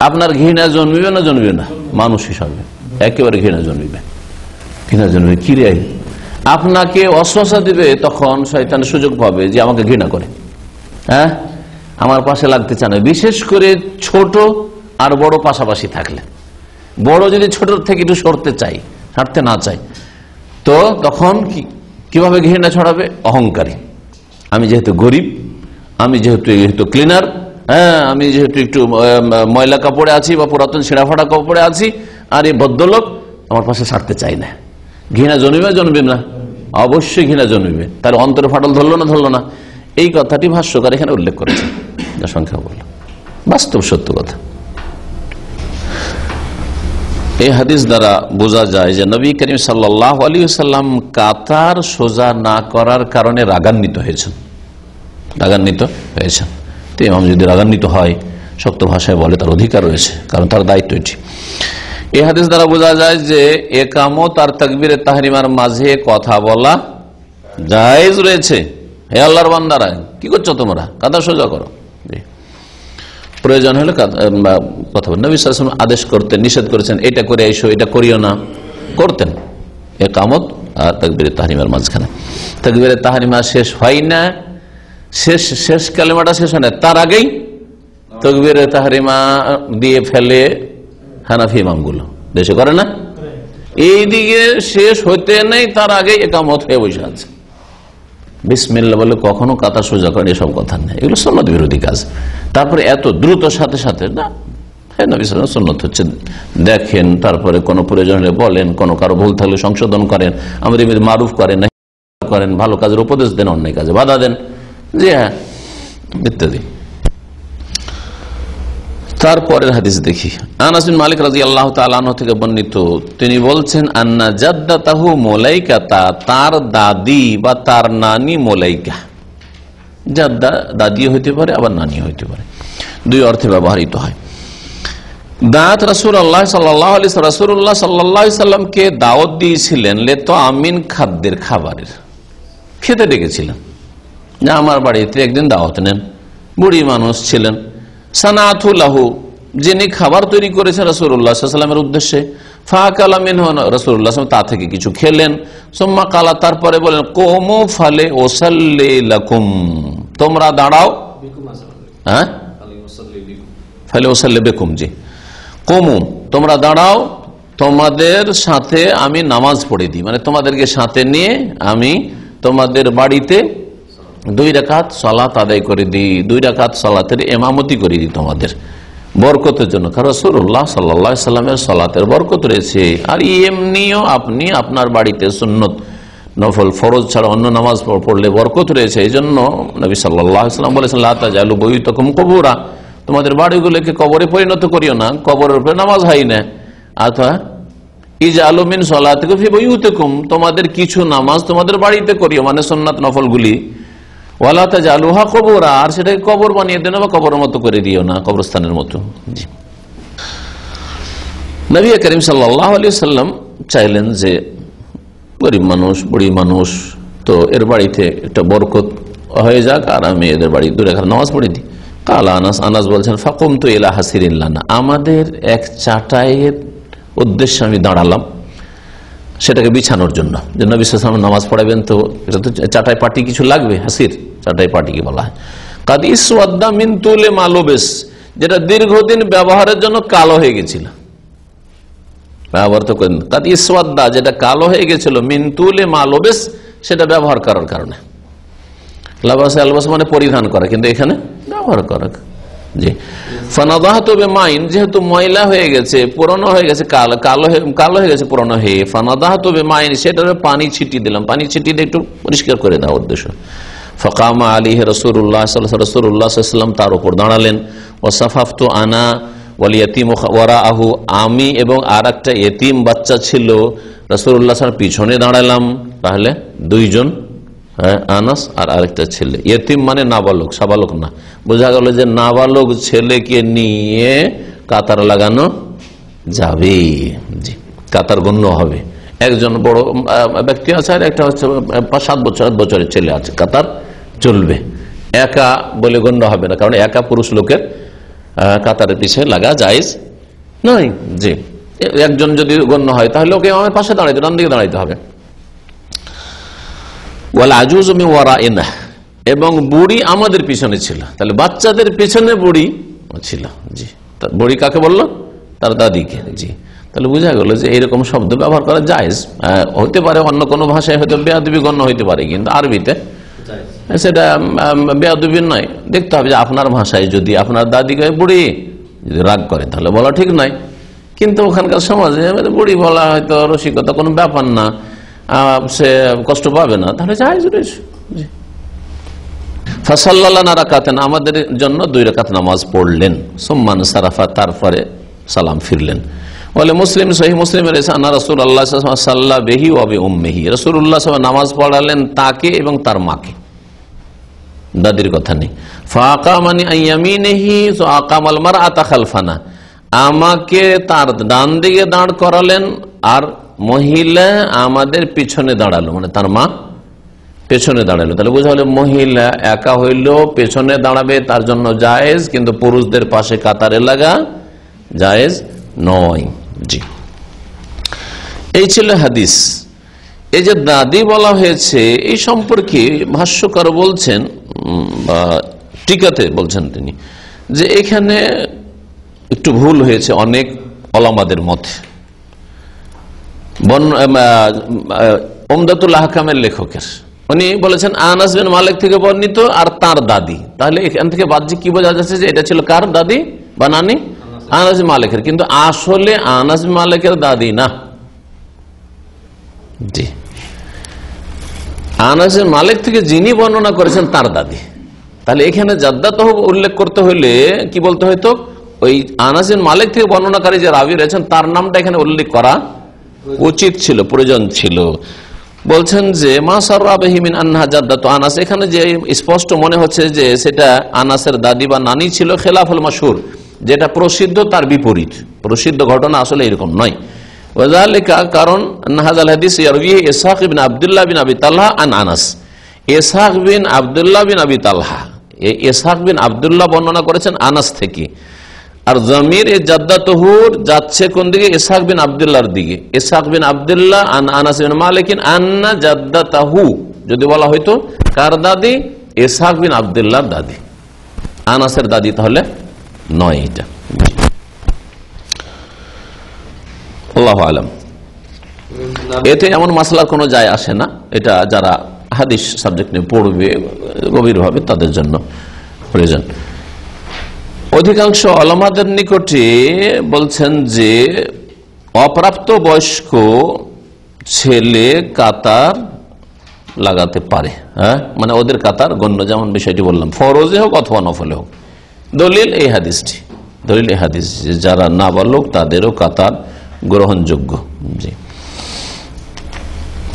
আপনার ঘৃণা জন্মিবে না জন্মিবে না? মানুষ হিসাবে একেবারে ঘৃণা জন্মিবে। ঘৃণা জন্মিবে কি রে, আপনাকে অশ্বাসা দিবে, তখন শয়তান সুযোগ পাবে যে আমাকে ঘৃণা করে, হ্যাঁ আমার পাশে লাগতে চায় না। বিশেষ করে ছোট আর বড় পাশাপাশি থাকলে, বড় যদি ছোট থেকে একটু সরতে চাই, ছাড়তে না চাই, তো তখন কিভাবে ঘৃণা ছড়াবে? অহংকারী, আমি যেহেতু গরিব, আমি যেহেতু ক্লিনার, হ্যাঁ আমি যেহেতু একটু ময়লা কাপড়ে আছি বা পুরাতন ছেঁড়া ফাটা কাপড়ে আছি, আর এই ভদ্রলোক আমার পাশে ছাড়তে চাই না। ঘৃণা জন্মিবে জন্মিবে না? অবশ্যই ঘৃণা জন্মিবে। তাহলে অন্তরে ফাটল ধরলো না? এই কথাটি ভাষ্যকার এখানে উল্লেখ করেছে, যা সংখ্যা বলল, বাস্তব সত্য কথা। এই হাদিস দ্বারা বোঝা যায় যে নবী করিম সাল্লাল্লাহু আলাইহি ওয়াসাল্লাম কাতার সোজা না করার কারণে রাগান্বিত হয়েছেন। তো ইমাম যদি রাগান্বিত হয়, শক্ত ভাষায় বলে, তার অধিকার রয়েছে, কারণ তার দায়িত্ব এটি। এই হাদিস দ্বারা বোঝা যায় যে ইকামত আর তাকবীরে তাহরিমার মাঝে কথা বলা জায়েজ রয়েছে। হে আল্লাহর বান্দারা, কি করছো তোমরা? কাতার সোজা করো। প্রয়োজন হলে কথা বলেন। নবী সাল্লাল্লাহু আলাইহি ওয়াসাল্লাম আদেশ করতেন, নিষেধ করেছেন, এটা করে এসো, এটা করিও না, করতেন ইকামত আর তাকবীরে তাহরিমার মাঝখানে। তাকবীরে তাহরিমা শেষ হয় না, শেষ কালেমাটা শেষ হয় না, তার আগেই তাকবীরে তাহরিমা দিয়ে ফেলে হানাফি ইমামগুলো, দেশে করে না? এইদিকে শেষ হইতে নেই, তার আগে ইকামত হয়ে বসে আছে। বিসমিল্লাহ বলে কখনো কাতার সোজা করেন, এসব কথা নেই, এগুলো সুন্নাত বিরোধী কাজ। তারপরে এত দ্রুত সাথে সাথে না, হ্যাঁ নবী সাল্লাল্লাহু আলাইহি ওয়াসাল্লাম সুন্নাত হচ্ছে দেখেন, তারপরে কোনো প্রয়োজন হলে বলেন, কোনো কারো ভুল থাকলে সংশোধন করেন, আমাদের মারুফ করেন, ভালো কাজের উপদেশ দেন, অন্যায় কাজে বাধা দেন, জি হ্যাঁ, ইত্যাদি। তারপরের হাদিস দেখি। আনাস বিন মালিক রাদিয়াল্লাহু তাআলা আনহু থেকে বর্ণিত, তিনি বলছেন আন্না জাদ্দাতাহু মুলাইকাতা, তার দাদি বা তার নানি মুলাইকা। জাদ্দা দাদি হইতে পারে, আবার নানি হইতে পারে, দুই অর্থে ব্যবহৃত হয়। দাওয়াত রাসূলুল্লাহ সাল্লাল্লাহু আলাইহি ওয়াসাল্লাম, রাসূলুল্লাহ সাল্লাল্লাহু আলাইহি সাল্লামকে দাওয়াত দিয়েছিলেন লেতো আমিন, খাদ্যের, খাবারের, খেতে ডেকেছিলেন যে আমার বাড়িতে একদিন দাওয়াত নেন। বুড়ি মানুষ ছিলেন। সানাতু লাহু, যিনি খাবার তৈরি করেছেন রাসূলুল্লাহ সাল্লাল্লাহু আলাইহি ওয়াসাল্লামের উদ্দেশ্যে। ফাকালা মিনহু, রাসূলুল্লাহ সাল্লাল্লাহু আলাইহি ওয়াসাল্লাম তা থেকে কিছু খেলেন। সুম্মা কালা, তারপরে বলেন কুমু ফালে উসাল্লি লাকুম, তোমরা দাঁড়াও, হ্যাঁ ফালে উসাল্লি বিকুম, জি কুমু, তোমরা দাঁড়াও, তোমাদের সাথে আমি নামাজ পড়ে দিই, মানে তোমাদেরকে সাথে নিয়ে আমি তোমাদের বাড়িতে 2 রাকাত সালাত আদায় করে দিই, 2 রাকাত সালাতের ইমামতি করে দিই তোমাদের বরকতের জন্য। কারণ রাসূলুল্লাহ সাল্লাল্লাহু আলাইহি ওয়াসাল্লামের সালাতের বরকত রয়েছে। আর এমনিও আপনি আপনার বাড়িতে সুন্নত নফল ফরজ ছাড়া অন্য নামাজ পড়লে বরকত রয়েছে। এই জন্য নবী সাল্লাল্লাহু আলাইহি ওয়াসাল্লাম বলেছেন লা তাজালু বুয়ুতাকুম কুবুরা, তোমাদের বাড়িগুলোকে কবরে পরিণত করিও না, কবরের উপরে নামাজ হয় না। অথবা ইজআলু মিন সালাতিকুম ফি বুয়ুতিকুম, তোমাদের কিছু নামাজ তোমাদের বাড়িতে করিও, মানে সুন্নাত নফলগুলি। ওয়ালা তাজালুহা কুবুরা, আর সেটাকে কবর বানিয়ে দেন বা কবরের মতো করে দিও না, কবরস্থানের মতো। নবী করিম সাল্লাল্লাহু আলাইহি ওয়াসাল্লাম চাইলেন যে গরিব মানুষ, বুড়ি মানুষ, তো এর বাড়িতে একটা বরকত হয়ে যাক, আর আমি এদের বাড়ি 2 রাকাত নামাজ পড়ে দিই। কালা আনাস, আনাস বলছেন ফাকুমতু ইলা হাসিরিন লানা, আমাদের এক চাটাইয়ের উদ্দেশ্যে আমি দাঁড়ালাম, সেটাকে বিছানোর জন্য। যে নবী সাল্লাল্লাহু আলাইহি ওয়াসাল্লাম নামাজ পড়াবেন, তো এটা তো চাটাই পাটি কিছু লাগবে, হাসির চাটাই পাটি কি বলা হয়। কাদ ইসওয়াদ্দা মিন তুলে মালবেস, যেটা দীর্ঘদিন ব্যবহারের জন্য কালো হয়ে গেছিল, ব্যবহার তো করেন। কাদ ইসওয়াদ্দা, যেটা কালো হয়ে গেছিল, মিন তুলে মালবেস, সেটা ব্যবহার করার কারণে। লাবাসে আলবাস মানে পরিধান করা, কিন্তু এখানে ব্যবহার করা, জি। ফানাদাহতু বিমাইন, যেহেতু ময়লা হয়ে গেছে, পুরনো হয়ে গেছে, কালো হয়ে গেছে, পুরনো হয়ে, ফানাদাহতু বিমাইন, সেটারে পানি ছিটিয়ে দিলাম, পানি ছিটিয়ে দিয়ে একটু পরিষ্কার করে দেওয়ার উদ্দেশ্য। ফাকামা আলাইহি রাসূলুল্লাহ সাল্লাল্লাহু আলাইহি ওয়াসাল্লাম, তার উপর দাঁড়ালেন। ওয়াসাফাফতু আনা ওয়াল ইয়াতীম ওয়ারাআহু, আমি এবং আর একটা ইতিম বাচ্চা ছিল রাসূলুল্লাহ সাল্লাল্লাহু আলাইহি ওয়াসাল্লাম পিছনে দাঁড়ালাম। তাহলে 2 জন, আনাস আর আরেকটা ছেলে। ইতিম মানে নাবালক, সাবালক না। বোঝা গেল যে নাবালক ছেলেকে নিয়ে কাতার লাগানো যাবে, জি, কাতার গণ্য হবে। একজন বড় ব্যক্তি আছে, আর একটা হচ্ছে 5-7 বছরের ছেলে আছে, কাতার চলবে। একা বলে গণ্য হবে না, কারণ একা পুরুষ লোকের কাতারের পিছিয়ে লাগা জায়েজ নয়। জি, একজন যদি গণ্য হয় তাহলে ওকে আমার পাশে দাঁড়াইতে, ডান দিকে দাঁড়াইতে হবে। ওয়াল আজুজ মিন ওয়ারাইনা, এবং বুড়ি আমাদের পিছনে ছিল, তাহলে বাচ্চাদের পিছনে বুড়ি ছিল। জি, বুড়ি কাকে বললো? তার দাদিকে। জি, তাহলে বোঝা গেল যে এইরকম শব্দ ব্যবহার করা জায়েজ। হতে পারে অন্য কোনো ভাষায় হয়তো বেয়াদবি গণ্য হইতে পারে, কিন্তু আরবিতে সেটা বেয়াদবি নয়। দেখতে হবে যে আপনার ভাষায় যদি আপনার দাদিকে বুড়ি যদি রাগ করে তাহলে বলা ঠিক নয়, কিন্তু ওখানকার সমাজে বুড়ি বলা হয়তো রসিকতা, কোনো ব্যাপার না, সে কষ্ট পাবে না, তাহলে জায়েজ রয়েছে। ফাসাল্লাল্লাহু রাকাতান, আমাদের জন্য 2 রাকাত নামাজ পড়লেন। সুম্মান সারাফা, তারপরে সালাম ফিরলেন। বলে মুসলিম, সহিহ মুসলিমের এসে আনা রাসূলুল্লাহ সাল্লাল্লাহু আলাইহি ওয়াসাল্লাম সাল্লা বিহি ওয়া বিউম্মিহি, রাসূলুল্লাহ সাল্লাল্লাহু আলাইহি ওয়াসাল্লাম নামাজ পড়ালেন তাকে এবং তার মাকে, দাদির কথা নেই। ফাআকামানি আইয়ামিনিহি আকামাল মারআতা খালফানা, আমাকে তার ডান দিকে দাঁড় করালেন আর মহিলা আমাদের পিছনে দাঁড়ালো, মানে তার মা পেছনে দাঁড়ালো। তাহলে বোঝা হলো মহিলা একা হইলেও পেছনে দাঁড়াবে, তার জন্য জায়েজ, কিন্তু পুরুষদের পাশে কাতারে লাগা জায়েজ নয়। জি, এই ছিল হাদিস। এই যে দাদি বলা হয়েছে এই সম্পর্কে ভাষ্যকার বলছেন, টিকাতে বলছেন তিনি, যে এখানে একটু ভুল হয়েছে অনেক ওলামাদের মতে। উমদাতুল আহকামের লেখকের উনি বলেছেন আনাস বিন মালিক থেকে বর্ণিত আর তার দাদি। তাহলে এখান থেকে বাহ্যিক কি বোঝা যাচ্ছে যে এটা ছিল কার দাদি বা নানি? আনাস বিন মালিকের, কিন্তু আসলে আনাস বিন মালিকের দাদি না। জি, আনাস বিন মালিক থেকে যিনি বর্ণনা করেছেন তার দাদি। তাহলে এখানে জাদ্দাতহ উল্লেখ করতে হলে কি বলতে হয়তো, ওই আনাস বিন মালিক থেকে বর্ণনাকারী যে রাবি রয়েছেন তার নামটা এখানে উল্লেখ করা উচিত ছিল, প্রয়োজন ছিল। বলছেন যে মাসাররাবিহিমিন আনহা জাদ্দাতু আনাস, এখানে যে স্পষ্ট মনে হচ্ছে যে সেটা আনাসের দাদি বা নানি ছিল, খেলাফুল মাশহুর, যেটা প্রসিদ্ধ তার বিপরীত। প্রসিদ্ধ ঘটনা আসলে এরকম নয়। ওয়াযালিকা, কারণ হাযাল হাদিস ইয়ারবিহি ইসহাক ইবনে আব্দুল্লাহ বিন আবি তালহা আন আনাস, ইসহাক বিন আব্দুল্লাহ বিন আবি তালহা, এই ইসহাক বিন আব্দুল্লাহ বর্ণনা করেছেন আনাস থেকে। আর জমির এ জাদ্দাতুহুর যাচ্ছে কোন দিকে? ইসহাক বিন আব্দুল্লাহর দিকে। ইসহাক বিন আব্দুল্লাহ আন আনাস বিন মালিক আন্না জাদ্দাতাহু, যদি বলা হয়তো কার দাদি? ইসহাক বিন আব্দুল্লাহর দাদি, আনাসের দাদি তাহলে নয়। এটা আল্লাহু আলাম। এতে এমন মাসলার কোনো যায় আসে না, এটা যারা হাদিস সাবজেক্ট নিয়ে পড়বে গভীরভাবে তাদের জন্য প্রয়োজন। অধিকাংশ ওলামাদের নিকটে বলছেন যে অপ্রাপ্ত বয়স্ক ছেলে কাতার লাগাতে পারে, হ্যাঁ, মানে ওদের কাতার গণ্য, যেমন বিষয়টি বললাম, ফরজে হোক অথবা নফলে হোক। দলিল এই হাদিসটি, দলিল এই হাদিস, যারা নাবালক তাদেরও কাতার গ্রহণযোগ্য। জি,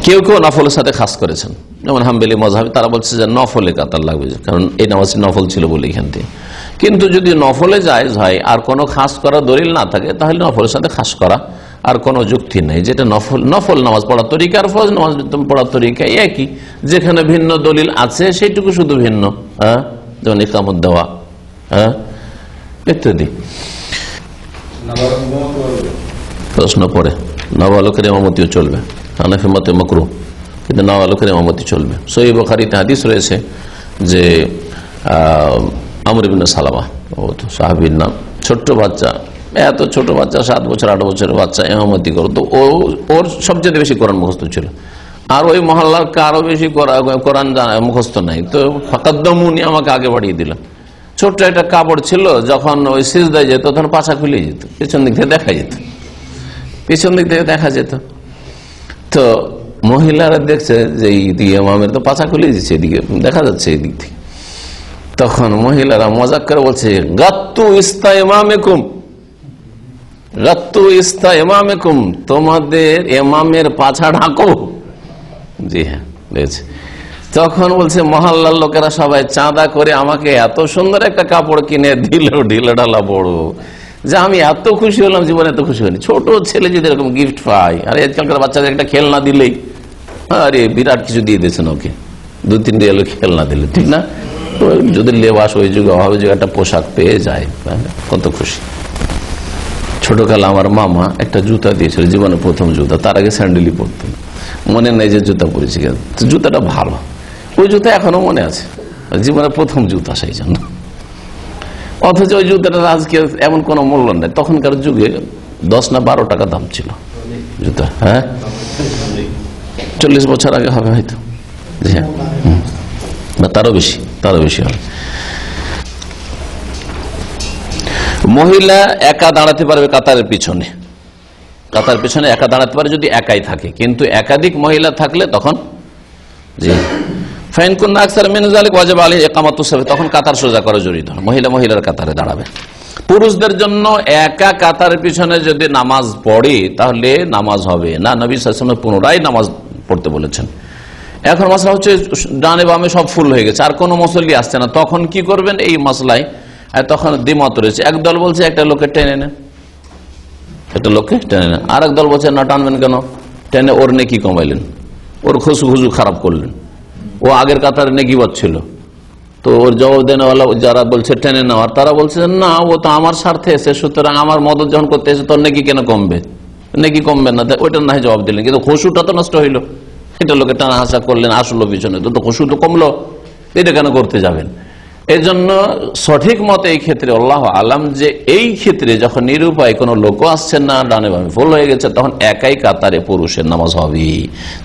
কেউ কেউ নফলের সাথে খাস করেছেন, যেমন হাম্বলি মযহাবে তারা বলছে যে নফলে কাতার লাগবে, কারণ এই নামাজটি নফল ছিল বলে এখান থেকে। কিন্তু যদি নফলে জায়েজ হয় আর কোনো খাস করা দলিল না থাকে, তাহলে নফলের সাথে খাস করা আর কোনো যুক্তি নেই। যেটা নফল, নফল নামাজ পড়ার তরিকা আর ফরজ নামাজ পড়ার তরিকা একই, যেখানে ভিন্ন দলিল আছে সেইটুকু শুধু ভিন্ন, হ্যাঁ, যেমন ইকামত দেওয়া, হ্যাঁ, ইত্যাদি। প্রশ্ন পড়ে নাবালকের ইমামতিও চলবে, হানাফি মতে মাকরুহ, কিন্তু নাবালকের ইমামতি চলবে। সহিহ বুখারীতে হাদিস রয়েছে যে আমর ইবনে সালামা, ও তো সাহাবীর নাম, ছোট্ট বাচ্চা, এত ছোট বাচ্চা, 7 বছর 8 বছরের বাচ্চা ইমামতি করো, তো ওর সবচেয়ে বেশি কোরআন মুখস্থ ছিল, আর ওই মহল্লার কারো বেশি কোরআন মুখস্থ নাই, তো ফাকাদ্দামুনি, আমাকে আগে বাড়িয়ে দিল। ছোট্ট একটা কাপড় ছিল, যখন ওই সিজদায় যেত তখন পাছা খুলে যেত, পেছন দিক থেকে দেখা যেত, পেছন দিক থেকে দেখা যেত। তো মহিলারা দেখছে যে এইদিকে ইমামের তো পাছা খুলে দিচ্ছে, এদিকে দেখা যাচ্ছে এই দিক থেকে। তখন মহিলারা মজাক করে বলছে, গাত্তু ইস্তা ইমামেকুম, গাত্তু ইস্তা ইমামেকুম, তোমাদের ইমামের পাছা ঢাকো। জি হ্যাঁ, বুঝেছে। তখন বলছে মহল্লার লোকেরা সবাই চাঁদা করে আমাকে এত সুন্দর একটা কাপড় কিনে দিল, ঢিলে ঢালা বড়, যে আমি এত খুশি হলাম, জীবনে এত খুশি হয়নি। ছোট ছেলে যদি এরকম গিফট পায়, আর আজকালকার বাচ্চাদের একটা খেলনা দিলেই, আরে বিরাট কিছু দিয়ে দিয়েছেন ওকে, 2-3 খেলনা দিলে, ঠিক না? যদি লেবাস ওই যুগে অভাবে যুগে একটা পোশাক পেয়ে যায় কত খুশি। ছোটকালে আমার মামা একটা জুতা দিয়েছিল, জীবনে প্রথম জুতা, তার আগে স্যান্ডেলই পরতেন, মনে নেই যে জুতা পরেছি, জুতাটা ভালো, ওই জুতা এখনো মনে আছে, জীবনের প্রথম জুতা সেই জন্য। অথচ ওই জুতাটার আজকে এমন কোনো মূল্য নেই, তখনকার যুগে 10 না 12 টাকা দাম ছিল জুতা। হ্যাঁ, 40 বছর আগে হবে হয়তো, হ্যাঁ, তারও বেশি হবে। মহিলা একা দাঁড়াতে পারবে কাতারের পিছনে একা দাঁড়াতে পারে যদি একাই থাকে, কিন্তু একাধিক মহিলা থাকলে তখন তখন কাতার সোজা করা জরুরি, মহিলার কাতারে দাঁড়াবে। পুরুষদের জন্য একা কাতারের পিছনে যদি নামাজ পড়ে তাহলে নামাজ হবে না, নবী সাল্লাল্লাহু আলাইহি ওয়াসাল্লাম পুনরায় নামাজ পড়তে বলেছেন। এখন মশলা হচ্ছে ডানে বামে সব ফুল হয়ে গেছে, আর কোনো মুসল্লি আসছে না, তখন কি করবেন? এই মশলায় তখন দ্বিমত রয়েছে। একদল বলছে একটা লোককে টেনে নেন, আর এক দল বলছে না, টানবেন কেন, টেনে ওর নেকি কমাইলেন, ওর খুশু খারাপ করলেন, ও আগের কাতারে নেকিবত ছিল। তো ওর জবাব দেনেওয়ালা যারা বলছে টেনে নেওয়ার, তারা বলছে না, ও তো আমার স্বার্থে এসে, সুতরাং আমার মদত যখন করতে এসে তোর নেকি কেন কমবে, নেকি কমবে না, ওইটা না জবাব দিলেন, কিন্তু খুশুটা তো নষ্ট হইলো। এটা লোকে টানা হাসা করলেন, আসলো পিছনে তো খুশু তো কমলো, এটা কেন করতে যাবেন? এই জন্য সঠিক মতে এই ক্ষেত্রে আল্লাহ আলাম যে এই ক্ষেত্রে যখন নিরুপায় কোনো লোক আসছেন না, ডানে বামে ফুল হয়ে গেছে, তখন একাই কাতারে পুরুষের নামাজ হবে।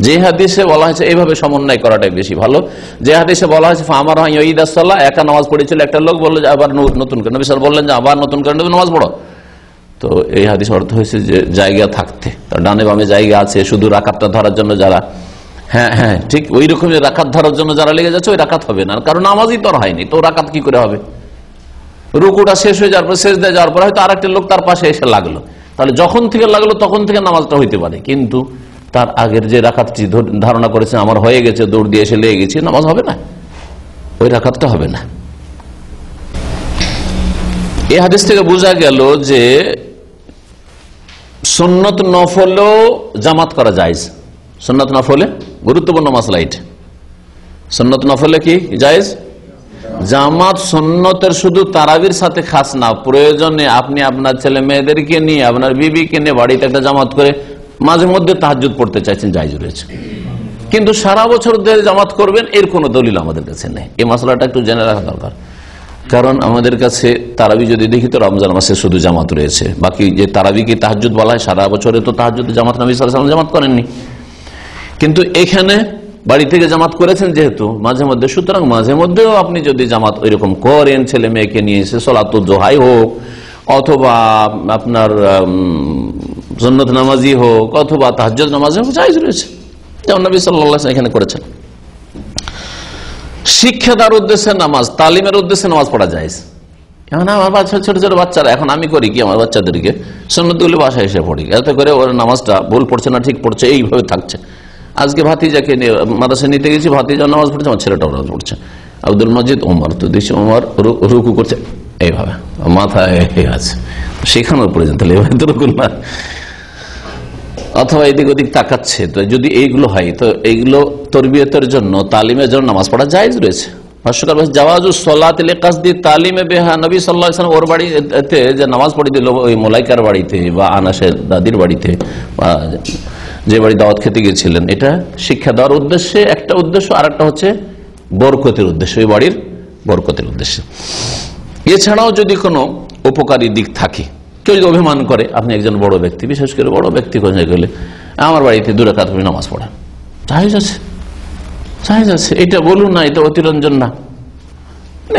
যে হাদিসে বলা হয়েছে এইভাবে সমন্বয় করাটাই বেশি ভালো। যে হাদিসে বলা হয়েছে আমার ঈদাসসালাহ, একা নামাজ পড়েছিল, একটা লোক বললো যে আবার নতুন করে, নবী সাল্লাল্লাহু আলাইহি ওয়াসাল্লাম বললেন যে আবার নতুন করে নামাজ পড়ো। তো এই হাদিস অর্থ হয়েছে যে জায়গা থাকতে, ডানে বামে জায়গা আছে, শুধু রাকাতটা ধরার জন্য যারা, হ্যাঁ ঠিক ওই রকমের রাকাত ধরার জন্য যারা লেগে যাচ্ছে, ওই রাকাত হবে না, কারণ নামাজই তো হয়নি, তো রাকাত কি করে হবে? রুকুটা শেষ হয়ে যাওয়ার পর, সেজদায় যাওয়ার পর হয়তো আরেকটা লোক তার পাশে এসে লাগলো, তাহলে যখন থেকে লাগলো তখন থেকে নামাজটা হইতে পারে, কিন্তু তার আগের যে রাকাতটি ধারণা করেছে আমার হয়ে গেছে, দৌড় দিয়ে এসে লেগে গেছে, নামাজ হবে না, ওই রাকাতটা হবে না। এই হাদিস থেকে বোঝা গেল যে সুন্নত নফলও জামাত করা জায়েজ। সুন্নত নফলে গুরুত্বপূর্ণ মাসলা এটা, সুন্নত নফলে কি জায়েজ? জামাত সুন্নতের শুধু তারাবির সাথে খাস না, প্রয়োজনে আপনি আপনার ছেলে মেয়েদেরকে নিয়ে, আপনার বিবিকে নিয়ে বাড়িতে একটা জামাত করে মাঝে মধ্যে তাহাজ্জুদ পড়তে চাইছেন, জায়েজ রয়েছে। কিন্তু সারা বছর ধরে জামাত করবেন এর কোনো দলিল আমাদের কাছে নেই। এই মশলাটা একটু জেনে রাখা দরকার, কারণ আমাদের কাছে তারাবি যদি দেখি তো রমজান মাসে শুধু জামাত রয়েছে, বাকি যে তারাবিকে তাহাজ্জুদ বলা হয়, সারা বছরে তো তাহাজ্জুদে জামাত নবী সাল্লাল্লাহু আলাইহি ওয়াসাল্লাম জামাত করেননি, কিন্তু এখানে বাড়ি থেকে জামাত করেছেন যেহেতু মাঝে মধ্যে, সুতরাং মাঝে মধ্যেও আপনি যদি জামাত ওইরকম করেন, ছেলে মেয়েকে নিয়ে এসে সলাতুল জোহাই হোক, অথবা আপনার সুন্নত নামাজি হোক, অথবা তাহাজ্জুদ নামাজি হোক, জায়েজ রয়েছে, যেমন নবী সাল্লাল্লাহু আলাইহি ওয়াসাল্লাম এখানে করেছেন। শিক্ষা দেওয়ার উদ্দেশ্যে নামাজ, তালিমের উদ্দেশ্যে নামাজ পড়া যায়। এখন আমার বাচ্চা, ছোট ছোট বাচ্চারা, এখন আমি করি কি, আমার বাচ্চাদেরকে সুন্নতগুলো বাসায় এসে পড়ি, এতে করে ওর নামাজটা ভুল পড়ছে না ঠিক পড়ছে, এইভাবে থাকছে। আজকে ভাতিজাকে মাদ্রাসা নিতে গেছি, ভাতিজা নামাজ পড়ছে, আমার ছেলেটাও নামাজ পড়ছে। আব্দুল মজিদ ওমর, তো দেখছি ওমর রুকু করছে এইভাবে, মাথায় আছে, শেখানোর প্রয়োজন, তাহলে এভাবে তো রুকু না, অথবা এদিক ওদিক তাকাচ্ছে। তো যদি এইগুলো হয়, তো এইগুলো তরবিয়তের জন্য, তালিমের জন্য নামাজ পড়া জায়েজ রয়েছে। ভাষ্যকার বলছে জাওয়াজু সলাতি লিকাসদি তালিমে বিহা, নবী সাল্লাল্লাহু আলাইহি ওয়াসাল্লাম ওর বাড়িতে যে নামাজ পড়ে দিল, ওই মুলাইকার বাড়িতে বা আনাসের দাদির বাড়িতে, বা যে বাড়ি দাওয়াত খেতে গিয়েছিলেন, এটা শিক্ষা দেওয়ার উদ্দেশ্যে একটা উদ্দেশ্য, আর একটা হচ্ছে বরকতের উদ্দেশ্য, ওই বাড়ির বরকতের উদ্দেশ্যে। এছাড়াও যদি কোনো উপকারী দিক থাকে, কেউ যদি অভিমান করে, আপনি একজন বড় ব্যক্তি, বিশেষ করে বড় ব্যক্তি কোথায় গেলে আমার বাড়িতে 2 রাকাত আপনি নামাজ পড়েন, জায়েজ আছে, জায়েজ আছে, এটা বলুন না, এটা অতিরঞ্জন না।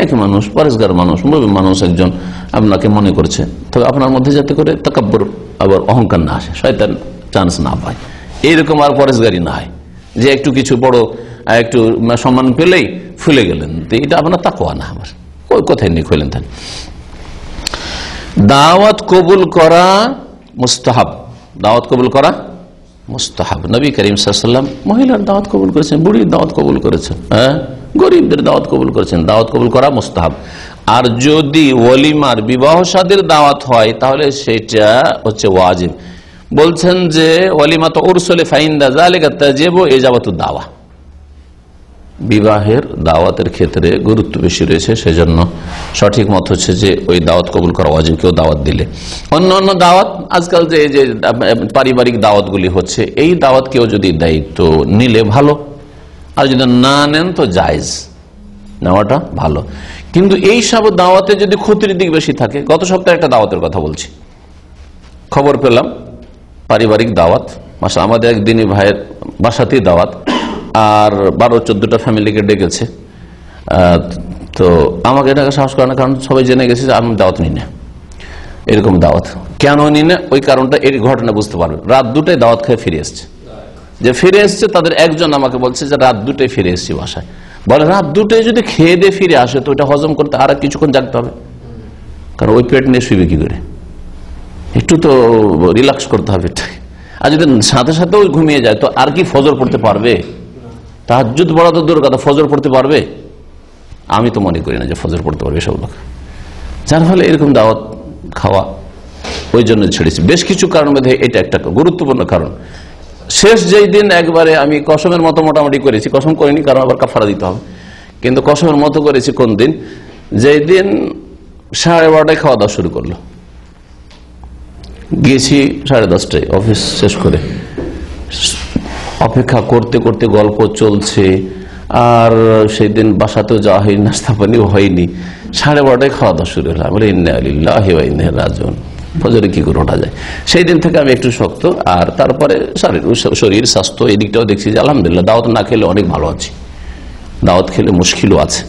এক মানুষ, পরেশগার মানুষ, মানুষ একজন আপনাকে মনে করছে, তবে আপনার মধ্যে যাতে করে তাকাব্বুর, আবার অহংকার না আসে, শয়তান চান্স না পায়, এইরকম আর পরেশগারি না হয় যে একটু কিছু বড় একটু সম্মান পেলেই ফুলে গেলেন, এটা আপনার তাকওয়া না, আমার কোথায় নিয়ে খুলেন। তাহলে দাওয়াত কবুল করা মুস্তাহাব, দাওয়াত কবুল করা মুস্তাহাব। নবী করিম সাল্লাল্লাহু আলাইহি ওয়াসাল্লাম মহিলার দাওয়াত কবুল করেছেন, বুড়ির দাওয়াত কবুল করেছেন, হ্যাঁ, গরিবদের দাওয়াত কবুল করেছেন, দাওয়াত কবুল করা মুস্তাহাব। আর যদি ওলিমার, বিবাহ শাদীর দাওয়াত হয়, তাহলে সেটা হচ্ছে ওয়াজিব। বলছেন যে ওলিমা তো উরসুলে ফাইন্দা যালিকা তাজিবু ইজাবাতুদ দাওয়া, বিবাহের দাওয়াতের ক্ষেত্রে গুরুত্ব বেশি রয়েছে, সেজন্য সঠিক মত হচ্ছে যে ওই দাওয়াত কবুল করা ওয়াজিব। কেউ দাওয়াত দিলে অন্য অন্য দাওয়াত, আজকাল যে পারিবারিক দাওয়াতগুলি হচ্ছে, এই দাওয়াত কেউ যদি দেয় তো নিলে ভালো, আর যদি না নেন তো জায়েজ, নেওয়াটা ভালো। কিন্তু এই সব দাওয়াতে যদি ক্ষতির দিক বেশি থাকে, গত সপ্তাহে একটা দাওয়াতের কথা বলছি, খবর পেলাম পারিবারিক দাওয়াত, আমাদের একদিনই ভাইয়ের বাসাতেই দাওয়াত, আর 12-14টা ফ্যামিলিকে ডেকেছে। তো আমাকে এটাকে সাহস করে না, কারণ সবাই জেনে গেছে যে আমি দাওয়াত নিই না। এরকম দাওয়াত কেন নিই না, ওই কারণটা, এই ঘটনা বুঝতে পারবে। রাত 2টায় দাওয়াত খেয়ে ফিরে এসছে, যে ফিরে এসছে তাদের একজন আমাকে বলছে যে রাত 2টায় ফিরে এসছি বাসায়। বলে রাত 2টায় যদি খেয়ে দিয়ে ফিরে আসে তো ওইটা হজম করতে আর কিছুক্ষণ জাগতে হবে, কারণ ওই পেট নিয়ে শুইবে কি করে, একটু তো রিল্যাক্স করতে হবে। আর যদি সাথে সাথে ওই ঘুমিয়ে যায় তো আর কি ফজর পড়তে পারবে? তাহাজ্জুদ পড়া তো দূরের কথা, ফজর পড়তে পারবে? আমি তো মনে করি না যে ফজর পড়তে পারবে সব লোক। যার ফলে এরকম দাওয়াত খাওয়া ওই জন্য ছেড়েছি। বেশ কিছু কারণের মধ্যে এটা একটা গুরুত্বপূর্ণ কারণ। শেষ যেই দিন একবারে আমি কসমের মতো মোটামুটি করেছি, কসম করিনি কারণ আবার কাফারা দিতে হবে, কিন্তু কসমের মতো করেছি কোন দিন, যেই দিন 12:30টায় খাওয়া দাওয়া শুরু করলো, গিয়েছি 10:30টায় অফিস শেষ করে, অপেক্ষা করতে করতে গল্প চলছে, আর সেই দিন বাসাতেও যাওয়া হয়নি, নাস্তা পানিও হয়নি, 12:30টায় খাওয়া দাওয়া শুরু হলো। বলে ইন্না লিল্লাহি ওয়া ইন্না ইলাইহি রাজিউন, ফজরে কি করে ওঠা যায়? সেই দিন থেকে আমি একটু শক্ত। আর তারপরে শরীর স্বাস্থ্য এদিকটাও দেখছি যে আলহামদুলিল্লাহ দাওয়াত না খেলে অনেক ভালো আছি, দাওয়াত খেলে মুশকিলও আছে,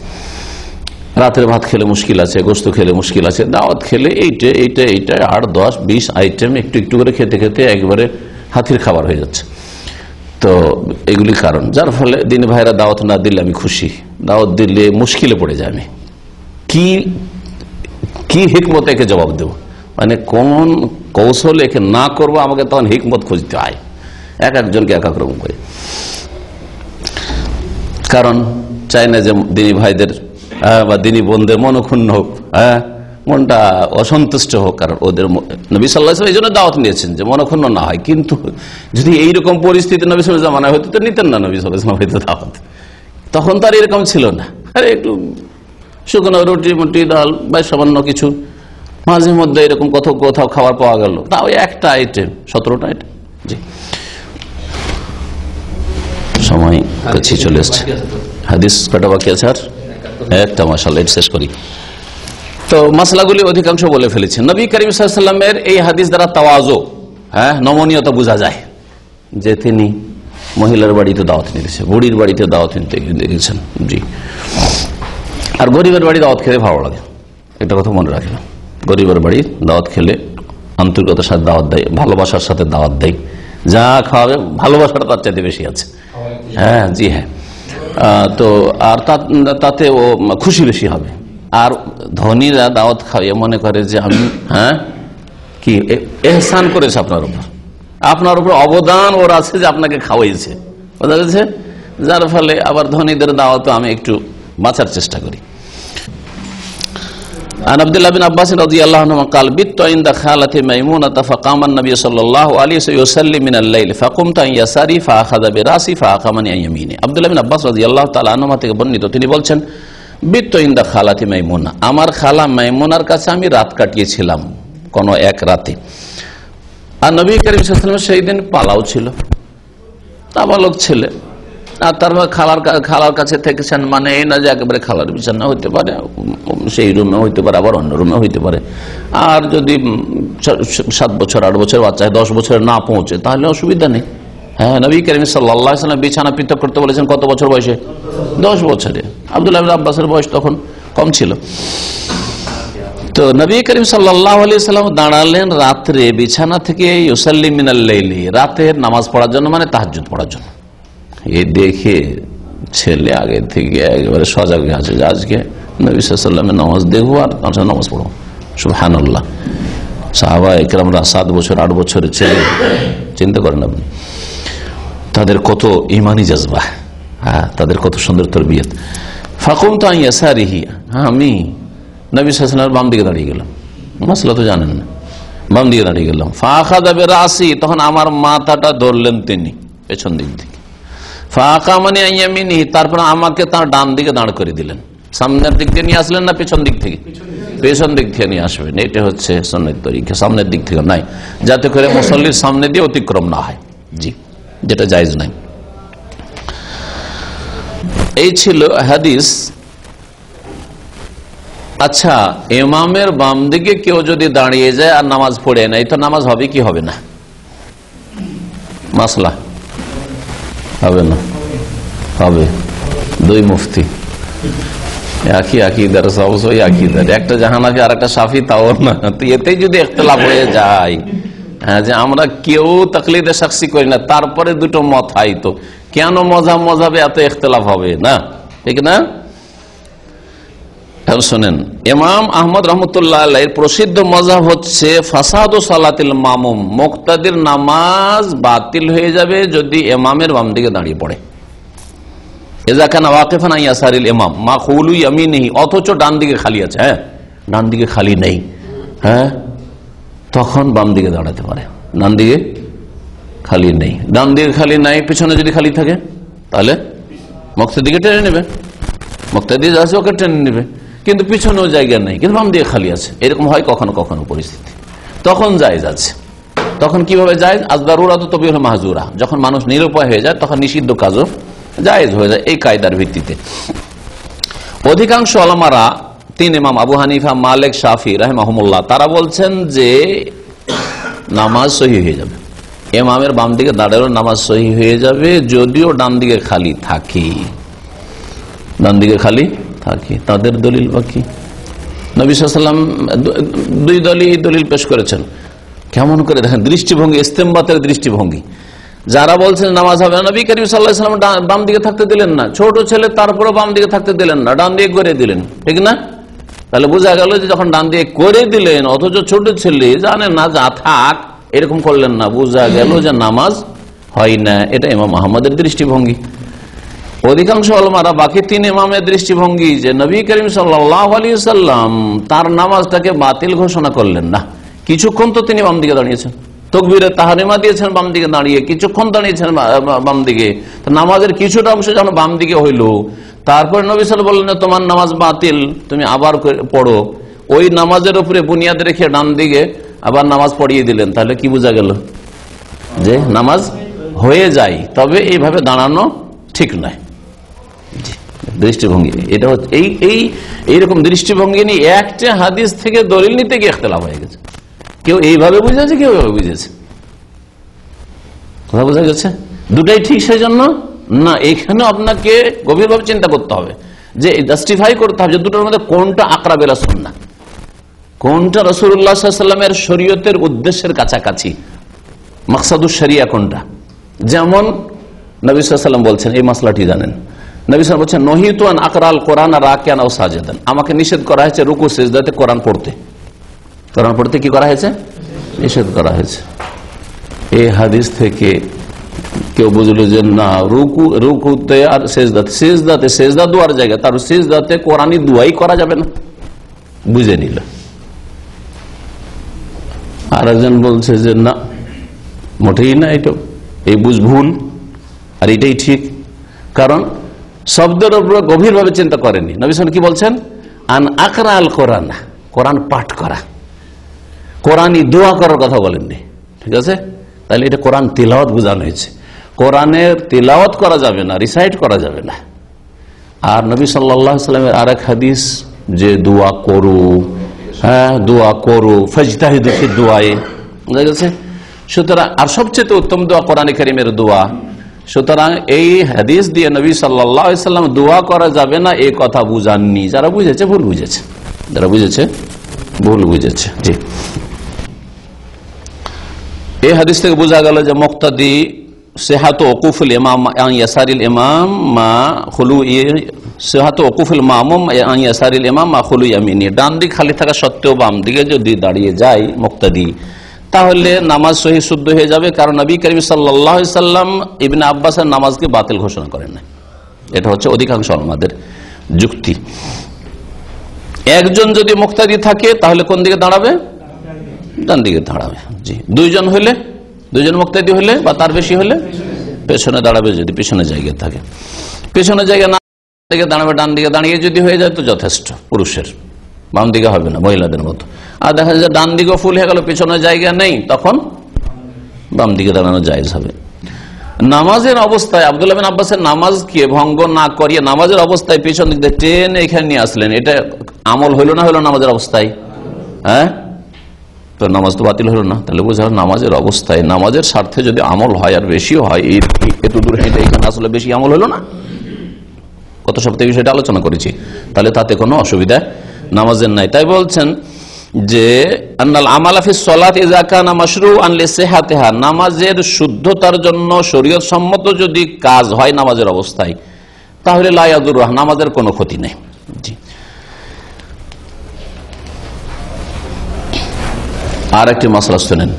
রাতের ভাত খেলে মুশকিল আছে, গোস্ত খেলে মুশকিল আছে, দাওয়াত খেলে এইটা 8-10-20 আইটেম একটু একটু করে খেতে খেতে একবারে হাতির খাবার হয়ে যাচ্ছে। তো এগুলি কারণ, যার ফলে দিন ভাইরা দাওয়াত না দিলে আমি খুশি, দাওয়াত দিলে মুশকিলে পড়ে যায়। আমি কি হিকমত একে জবাব দেব, মানে কোন কৌশলে একে না করবো, আমাকে তখন হিকমত খুঁজতে হয়, এক একজনকে এক এক রকম করে। কারণ চাই না যে দিনী ভাইদের বা দিনী বোনদের মনক্ষুণ্ণ হোক, মনটা অসন্তুষ্ট হোক, কারণ ওদের নবী সাল্লাল্লাহু আলাইহি ওয়াসাল্লাম এই জন্য দাওয়াত নিয়েছেন যে মনক্ষুণ্ণ না হয়। কিন্তু যদি এইরকম পরিস্থিতি নবী সাল্লাল্লাহু আলাইহি জামানায় হতো তো নিতেন না নবী সাল্লাল্লাহু আলাইহি ওয়াসাল্লাম হয়তো দাওয়াত, তখন তো আর এরকম ছিল না। আরে একটু শুকনো রুটি মুটি ডাল বা সামান্য কিছু, মাঝে মধ্যে এরকম কোথাও খাবার পাওয়া গেল, তাও একটা আইটেম 17টা আইটেম। জি, সময় কাছে চলে এসছে, হাদিস কটা বাকি আছে? আর একটা, মাশাআল্লাহ, শেষ করি। তো মাসলাগুলি অধিকাংশ বলে ফেলেছেন। নবী করিম সাল্লাল্লাহু আলাইহি ওয়াসাল্লামের এই হাদিস দ্বারা তাওয়াজু, নমনীয়তা বোঝা যায় যে তিনি মহিলার বাড়িতে দাওয়াত নিতেছে, বুড়ির বাড়িতে দাওয়াত নিতে গেছেন। জি, আর গরিবের বাড়ি দাওয়াত খেলে ভালো লাগে, এটা কথা মনে রাখবেন। গরিবের বাড়ি দাওয়াত খেলে আন্তরিকতার সাথে দাওয়াত দেয়, ভালোবাসার সাথে দাওয়াত দেয়, যা খাওয়াবে ভালোবাসাটা তার চাইতে বেশি আছে। হ্যাঁ, জি হ্যাঁ। তো আর তাতে ও খুশি বেশি হবে। আর ধনীরা দাওয়াত খাওয়াইয়া মনে করে যে আমি কি এহসান করেছে আপনার উপর অবদান ওর আছে যে আপনাকে খাওয়াইছে, বোঝা গেছে? যার ফলে আবার ধনীদের দাওয়াত আমি একটু বাঁচার চেষ্টা করি। عن عبد الله بن عباس رضي الله عنهما قال بت عند خالتي ميمونة فقام النبي صلى الله عليه وسلم يصلي من الليل فقمت عن يساري فأخذ براسي فأقامني عن يميني। আব্দুল্লাহ বিন আব্বাস রাদিয়াল্লাহু তাআলা আনহুমা থেকে বর্ণিত, তিনি বলছেন বিত ইনদা খালাতি মাইমুনা, আমার খালা মাইমুনার কাছে আমি রাত কাটিয়েছিলাম কোন এক রাতে। আর নবী করিম সাল্লাল্লাহু আলাইহি ওয়াসাল্লাম সেই দিন পালাও ছিল, নাবালক ছেলে, আর তারপর খালার কাছে থেকেছেন, মানে এই না যে একেবারে খালার বিছানা হইতে পারে, সেই রুমে হইতে পারে, আবার অন্য রুমে হইতে পারে। আর যদি 7 বছর 8 বছর বাচ্চা 10 বছর না পৌঁছে তাহলে অসুবিধা নেই। হ্যাঁ, নবী করিম সাল্লাল্লাহু আলাইহি ওয়াসাল্লাম বিছানা পৃথক করতে বলেছেন কত বছর বয়সে? 10 বছরে। আব্দুল্লাহ ইবনে আব্বাসের বয়স তখন কম ছিল। তো নবী করিম সাল্লাল্লাহু আলাইহি ওয়াসাল্লাম দাঁড়ালেন রাত্রে বিছানা থেকে ইউসাল্লি মিনাল লাইলি, রাতের নামাজ পড়ার জন্য, মানে তাহাজ্জুদ পড়ার জন্য। এই দেখে ছেলে আগে থেকে একেবারে সজাগ আছে যে আজকে নবী সাল্লাল্লাহু আলাইহি ওয়াসাল্লামের নামাজ দেখবো আর নামাজ পড়বো। সুবহানাল্লাহ। সাহাবা ইকরামরা 7 বছর 8 বছরের ছেলে, চিন্তা করেন আপনি, তাদের কত ইমানি জজবা, তাদের কত সুন্দর তরবিয়ত। ফাকুমতু আন ইয়াসারিহি, আমি নবী সাল্লাল্লাহু আলাইহি ওয়াসাল্লামের বাম দিকে দাঁড়িয়ে গেলাম, মাসলা তো জানেন না, বাম দিকে দাঁড়িয়ে গেলাম। ফাআখাযা বিরাসি, তখন আমার মাথাটা ধরলেন তিনি পেছন দিক থেকে। ফাআকামানি আন ইয়ামিনিহি, তারপর আমাকে তার ডান দিকে দাঁড় করে দিলেন। সামনের দিক থেকে নিয়ে আসলেন না পেছন দিক থেকে? পেছন দিক থেকে নিয়ে আসবেন। এটা হচ্ছে সুন্নাত তরিকা, সামনের দিক থেকে নাই, যাতে করে মুসল্লির সামনে দিয়ে অতিক্রম না হয়। জি, যেটা জায়েজ নাই। এই ছিল হাদিস। আচ্ছা, ইমামের বাম দিকে কেউ যদি দাঁড়িয়ে যায় আর নামাজ পড়ে নাই, তো নামাজ হবে কি হবে না? মাসলা হবে না? হবে। দুই মুফতি একই আকিদার, সবই আকিদার, একটা জাহানাফি আর একটা শাফি, তাও না। তো এতেই যদি ইখতিলাফ হয়ে যায়, হ্যাঁ, যে আমরা কেউ তাকলিদে শাখসি করি না, তারপরে দুটো মত হয়, তো কেন মজাবে এত ইখতিলাফ হবে না? ঠিক না? শোনেন, ইমাম আহমদ রহমতুল্লাহ আলাইহির প্রসিদ্ধ মযহাব হচ্ছে ফাসাদু সালাতিল মামুম, মুক্তাদির নামাজ বাতিল হয়ে যাবে যদি ইমামের বাম দিকে দাঁড়িয়ে পড়ে। ইযা কানা ওয়াকিফান আন ইয়াসারিল ইমাম মাখুলু ইয়ামিনিহি, অথচ ডান দিকে খালি আছে, হ্যাঁ, ডান দিকে খালি নেই, হ্যাঁ, তখন বাম দিকে দাঁড়াতে পারে। ডান দিকে খালি নেই, ডান দিকে খালি নাই, পিছনে যদি খালি থাকে তাহলে মুক্তাদিকে টেনে নেবে, মুক্তাদি আছে ওকে টেনে নেবে, কিন্তু পিছনেও জায়গা নেই, কিন্তু বাম দিকে খালি আছে। এরকম হয় কখনো কখনো পরিস্থিতি, তখন জায়েজ আছে। তখন কিভাবে জায়েজ? আযদারুরাতু তুবিহুল মাহযুরা, যখন মানুষ নিরুপায় হয়ে যায় তখন নিষিদ্ধ কাজও জায়েজ হয়ে যায়, এই কায়দার ভিত্তিতে। অধিকাংশ উলামারা, তিন ইমাম আবু হানিফা, মালিক, শাফি রাহিমাহুমুল্লাহ, তারা বলছেন যে নামাজ সহিহ হয়ে যাবে, ইমামের বাম দিকে দাঁড়ালেও নামাজ সহিহ হয়ে যাবে, যদিও ডান দিকে খালি থাকে। ডান দিকে খালি থাকে, তাদের দলিল বাকি। নবী সাল্লাল্লাহু আলাইহি ওয়াসাল্লাম দুই দলই দলিল পেশ করেছেন। কেমন করে দেখেন দৃষ্টিভঙ্গি, ইস্তেমবাতের দৃষ্টিভঙ্গি। যারা বলছেন নামাজ হবে না, নবী করিম সাল্লাল্লাহু আলাইহি ওয়াসাল্লাম বাম দিকে থাকতে দিলেন না, ছোট ছেলে তারপরে বাম দিকে থাকতে দিলেন না, ডান দিকে করে দিলেন, ঠিক না? তাহলে বোঝা গেল যে যখন ডান দিকে করে দিলেন, অথচ ছোট ছেলে জানে না যা থাক, এরকম করলেন না, বোঝা গেল যে নামাজ হয় না। এটা ইমাম আহমদের দৃষ্টিভঙ্গি। অধিকাংশ উলামারা, বাকি তিন ইমামের দৃষ্টিভঙ্গি যে নবী করিম সাল্লাল্লাহু আলাইহি ওয়াসাল্লাম তার নামাজটাকে বাতিল ঘোষণা করলেন না। কিছুক্ষণ তো তিনি বাম দিকে দাঁড়িয়েছেন, তাকবীরে তাহরিমা দিয়েছেন বাম দিকে দাঁড়িয়ে, কিছুক্ষণ দাঁড়িয়েছেন বাম দিকে, তো নামাজের কিছুটা অংশ যখন বাম দিকে হইল, তারপরে নবী সাল্লাল্লাহু আলাইহি ওয়াসাল্লাম বললেন তোমার নামাজ বাতিল, তুমি আবার পড়ো। ওই নামাজের উপরে বুনিয়াদ রেখে ডান দিকে আবার নামাজ পড়িয়ে দিলেন, তাহলে কি বোঝা গেল? যে নামাজ হয়ে যায়, তবে এইভাবে দাঁড়ানো ঠিক নয়। দৃষ্টিভঙ্গি এটা হচ্ছে এইরকম দৃষ্টিভঙ্গি নিয়ে একটা হাদিস থেকে দলিল নিতে গিয়ে ইখতিলাফ হয়ে গেছে। কেউ এইভাবে বুঝেছে, কেউ এইভাবে বুঝেছে। কথা বোঝা গেছে? দুটাই ঠিক সেই জন্য না, এখানে আপনাকে গভীরভাবে চিন্তা করতে হবে, যে জাস্টিফাই করতে হবে যে দুটোর মধ্যে কোনটা আকরাব ইলা সুন্নাহ, কোনটা রাসূলুল্লাহ সাল্লাল্লাহু আলাইহি ওয়াসাল্লামের শরীয়তের উদ্দেশ্যের কাছাকাছি, মাকসাদুশ শরিয়া কোনটা। যেমন নবী সাল্লাল্লাহু আলাইহি ওয়াসাল্লাম বলছেন, এই মাসলাটি জানেন, নবী সাল্লাল্লাহু আলাইহি ওয়াসাল্লাম বলছেন নহিতু আন আকরাল কোরআন রাকিয়ান আও সাজিদান, আমাকে নিষেধ করা হয়েছে রুকু সিজদাতে কোরআন পড়তে। কোরআন পড়তে কি করা হয়েছে? নিষেধ করা হয়েছে। এই হাদিস থেকে কেউ বুঝলো যে না, রুকুতে আর সিজদাতে সিজদা দুয়ার জায়গা, তার সিজদাতে কোরআনি দুয়াই করা যাবে না, বুঝে নিল। আর একজন বলছে যে না, মোটেই না, এটা এই বুঝ ভুল, আর এটাই ঠিক। কারণ শব্দের উপর গভীরভাবে চিন্তা করেনি। নবী সাল্লাল্লাহু আলাইহি ওয়াসাল্লাম কি বলছেন? আন আকরা আল কোরআন, কোরআন পাঠ করা, কোরআনি দোয়া করার কথা বলেননি, ঠিক আছে? তাহলে এটা কোরআন তিলাওয়াত বোঝানো হয়েছে। কোরআনের তিলাওয়াত করা যাবে না, রিসাইট করা যাবে না। আর নবী সাল্লাল্লাহু আলাইহি ওয়াসাল্লামের আরেক হাদিস যে দোয়া করো, হ্যাঁ দোয়া করো, ফাজতাহিদু ফি দুআয়ে, বুঝা গেছে? সুতরাং আর সবচেয়ে উত্তম দোয়া কোরআনে কারীমের দোয়া। সুতরাং এই হাদিস দিয়ে নবী সাল্লাল্লাহু আলাইহি ওয়াসাল্লাম দোয়া করা যাবে না এই কথা বুঝাননি। যারা বুঝেছে ভুল বুঝেছে, যারা বুঝেছে ভুল বুঝেছে। জি, এই হাদিস থেকে বোঝা গেল যে মুক্তাদি সিহাতু ওকুফুল ইমাম আন ইয়াসারিল ইমাম মা খুলুই, সিহাতু ওকুফুল মামুম আন ইয়াসারিল ইমাম মা খুলুই ইয়ামিনি, ডান দিক খালি থাকা সত্ত্বেও বাম দিকে যদি দাঁড়িয়ে যায় মুক্তাদি, তাহলে নামাজ সহিহ শুদ্ধ হয়ে যাবে। কারণ নবী করিম সাল্লাল্লাহু আলাইহি ওয়াসাল্লাম ইবনে আব্বাসের নামাজকে বাতিল ঘোষণা করেন না। এটা হচ্ছে অধিকাংশ উলামাদের যুক্তি। একজন যদি মুক্তাদি থাকে তাহলে কোন দিকে দাঁড়াবে? ডান দিকে দাঁড়াবে। জি, দুইজন মুক্তাদি হলে বা তার বেশি হলে পেছনে দাঁড়াবে যদি পেছনে জায়গা থাকে, পেছনে জায়গা না দিকে দাঁড়াবে, ডান দিকে দাঁড়িয়ে যদি হয়ে যায় তো যথেষ্ট পুরুষের, বাম দিকে হবে না মহিলাদের মতো। আর দেখা যায় ডান দিকে ফুল হয়ে গেল, পেছনে জায়গা নেই, তখন বাম দিকে দাঁড়ানো জায়েজ হবে। নামাজের অবস্থায় আব্দুল্লাহ বিন আব্বাসের নামাজকে ভঙ্গ না করিয়ে নামাজের অবস্থায় পেছন দিক দিয়ে টেনে এখানে নিয়ে আসলেন, এটা আমল হইল না হইল নামাজের অবস্থায়? হ্যাঁ, তো নামাজ তো বাতিল হলো না। তাহলে বোঝা নামাজের অবস্থায় নামাজের স্বার্থে যদি আমল হয় আর বেশি হয়, এত দূর হেঁটে এখানে আসলে বেশি আমল হলো না? গত সপ্তাহে বিষয়টা আলোচনা করেছি। তাহলে তাতে কোনো অসুবিধা নামাজের নাই। তাই বলছেন যে আন্নাল আমালা ফিস সালাত ইযা কানা মাশরুআন লিসিহাতিহা, নামাজের শুদ্ধতার জন্য শরীয়ত সম্মত যদি কাজ হয় নামাজের অবস্থায়, তাহলে লা ইয়াদুরুহা, নামাজের কোনো ক্ষতি নেই। জি, আর একটি মাসলা শুনেন,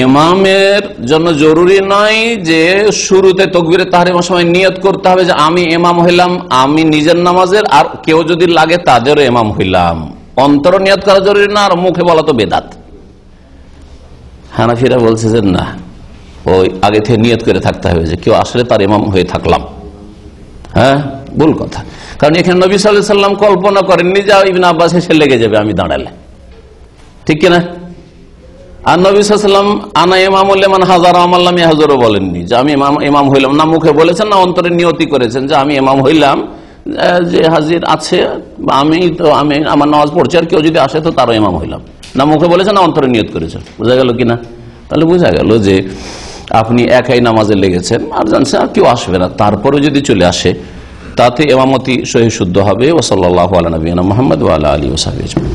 ইমামের জন্য জরুরি নয় যে শুরুতে তাকবীরে তাহরিমার সময় নিয়ত করতে হবে যে আমি ইমাম হইলাম, আমি নিজের নামাজের, আর কেউ যদি লাগে তাদেরও ইমাম হইলাম। অন্তর নিয়ত করা জরুরি না, আর মুখে বলা তো বেদাত। হানাফিরা বলছে যে না, ওই আগে থেকে নিয়ত করে থাকতে হবে যে কেউ আসলে তার ইমাম হয়ে থাকলাম। হ্যাঁ, ভুল কথা। কারণ এখানে নবী সাল্লাল্লাহু আলাইহি ওয়াসাল্লাম কল্পনা করেননি যে ইবনে আব্বাস এসে লেগে যাবে আমি দাঁড়ালে, ঠিক কিনা? আর নবী সাল্লাল্লাহু আলাইহি ওয়াসাল্লাম আনা ইমামুল লিমান হাজারা আমাল্লাম ইয়াহজুরু বলেননি যে আমি ইমাম হইলাম, না মুখে বলেছেন না অন্তরে নিয়তি করেছেন যে আমি ইমাম হইলাম, যে হাজির আছে আমি আমার নামাজ পড়ছি, আর কেউ যদি আসে তো তারও ইমাম হইলাম, না মুখে বলেছেন না অন্তরে নিয়ত করেছেন। বোঝা গেল কিনা? তাহলে বোঝা গেল যে আপনি একাই নামাজে লেগেছেন আর জানছেন আর কেউ আসবে না, তারপরে যদি চলে আসে তাতে ইমামতি সহি শুদ্ধ হবে। ওয়া সাল্লাল্লাহু আলা নবিয়িনা মুহাম্মদ ওয়া আলা আলিহি ওয়া সাহবিহি আজমাইন।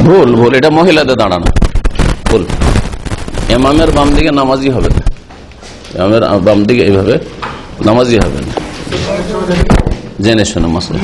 ভুল, এটা মহিলাদের দাঁড়ানো ভুল। ইমামের বাম দিকে নামাজি হবে না, ইমামের বাম দিকে এইভাবে নামাজি হবে না। জেনে শোনো মাসলা।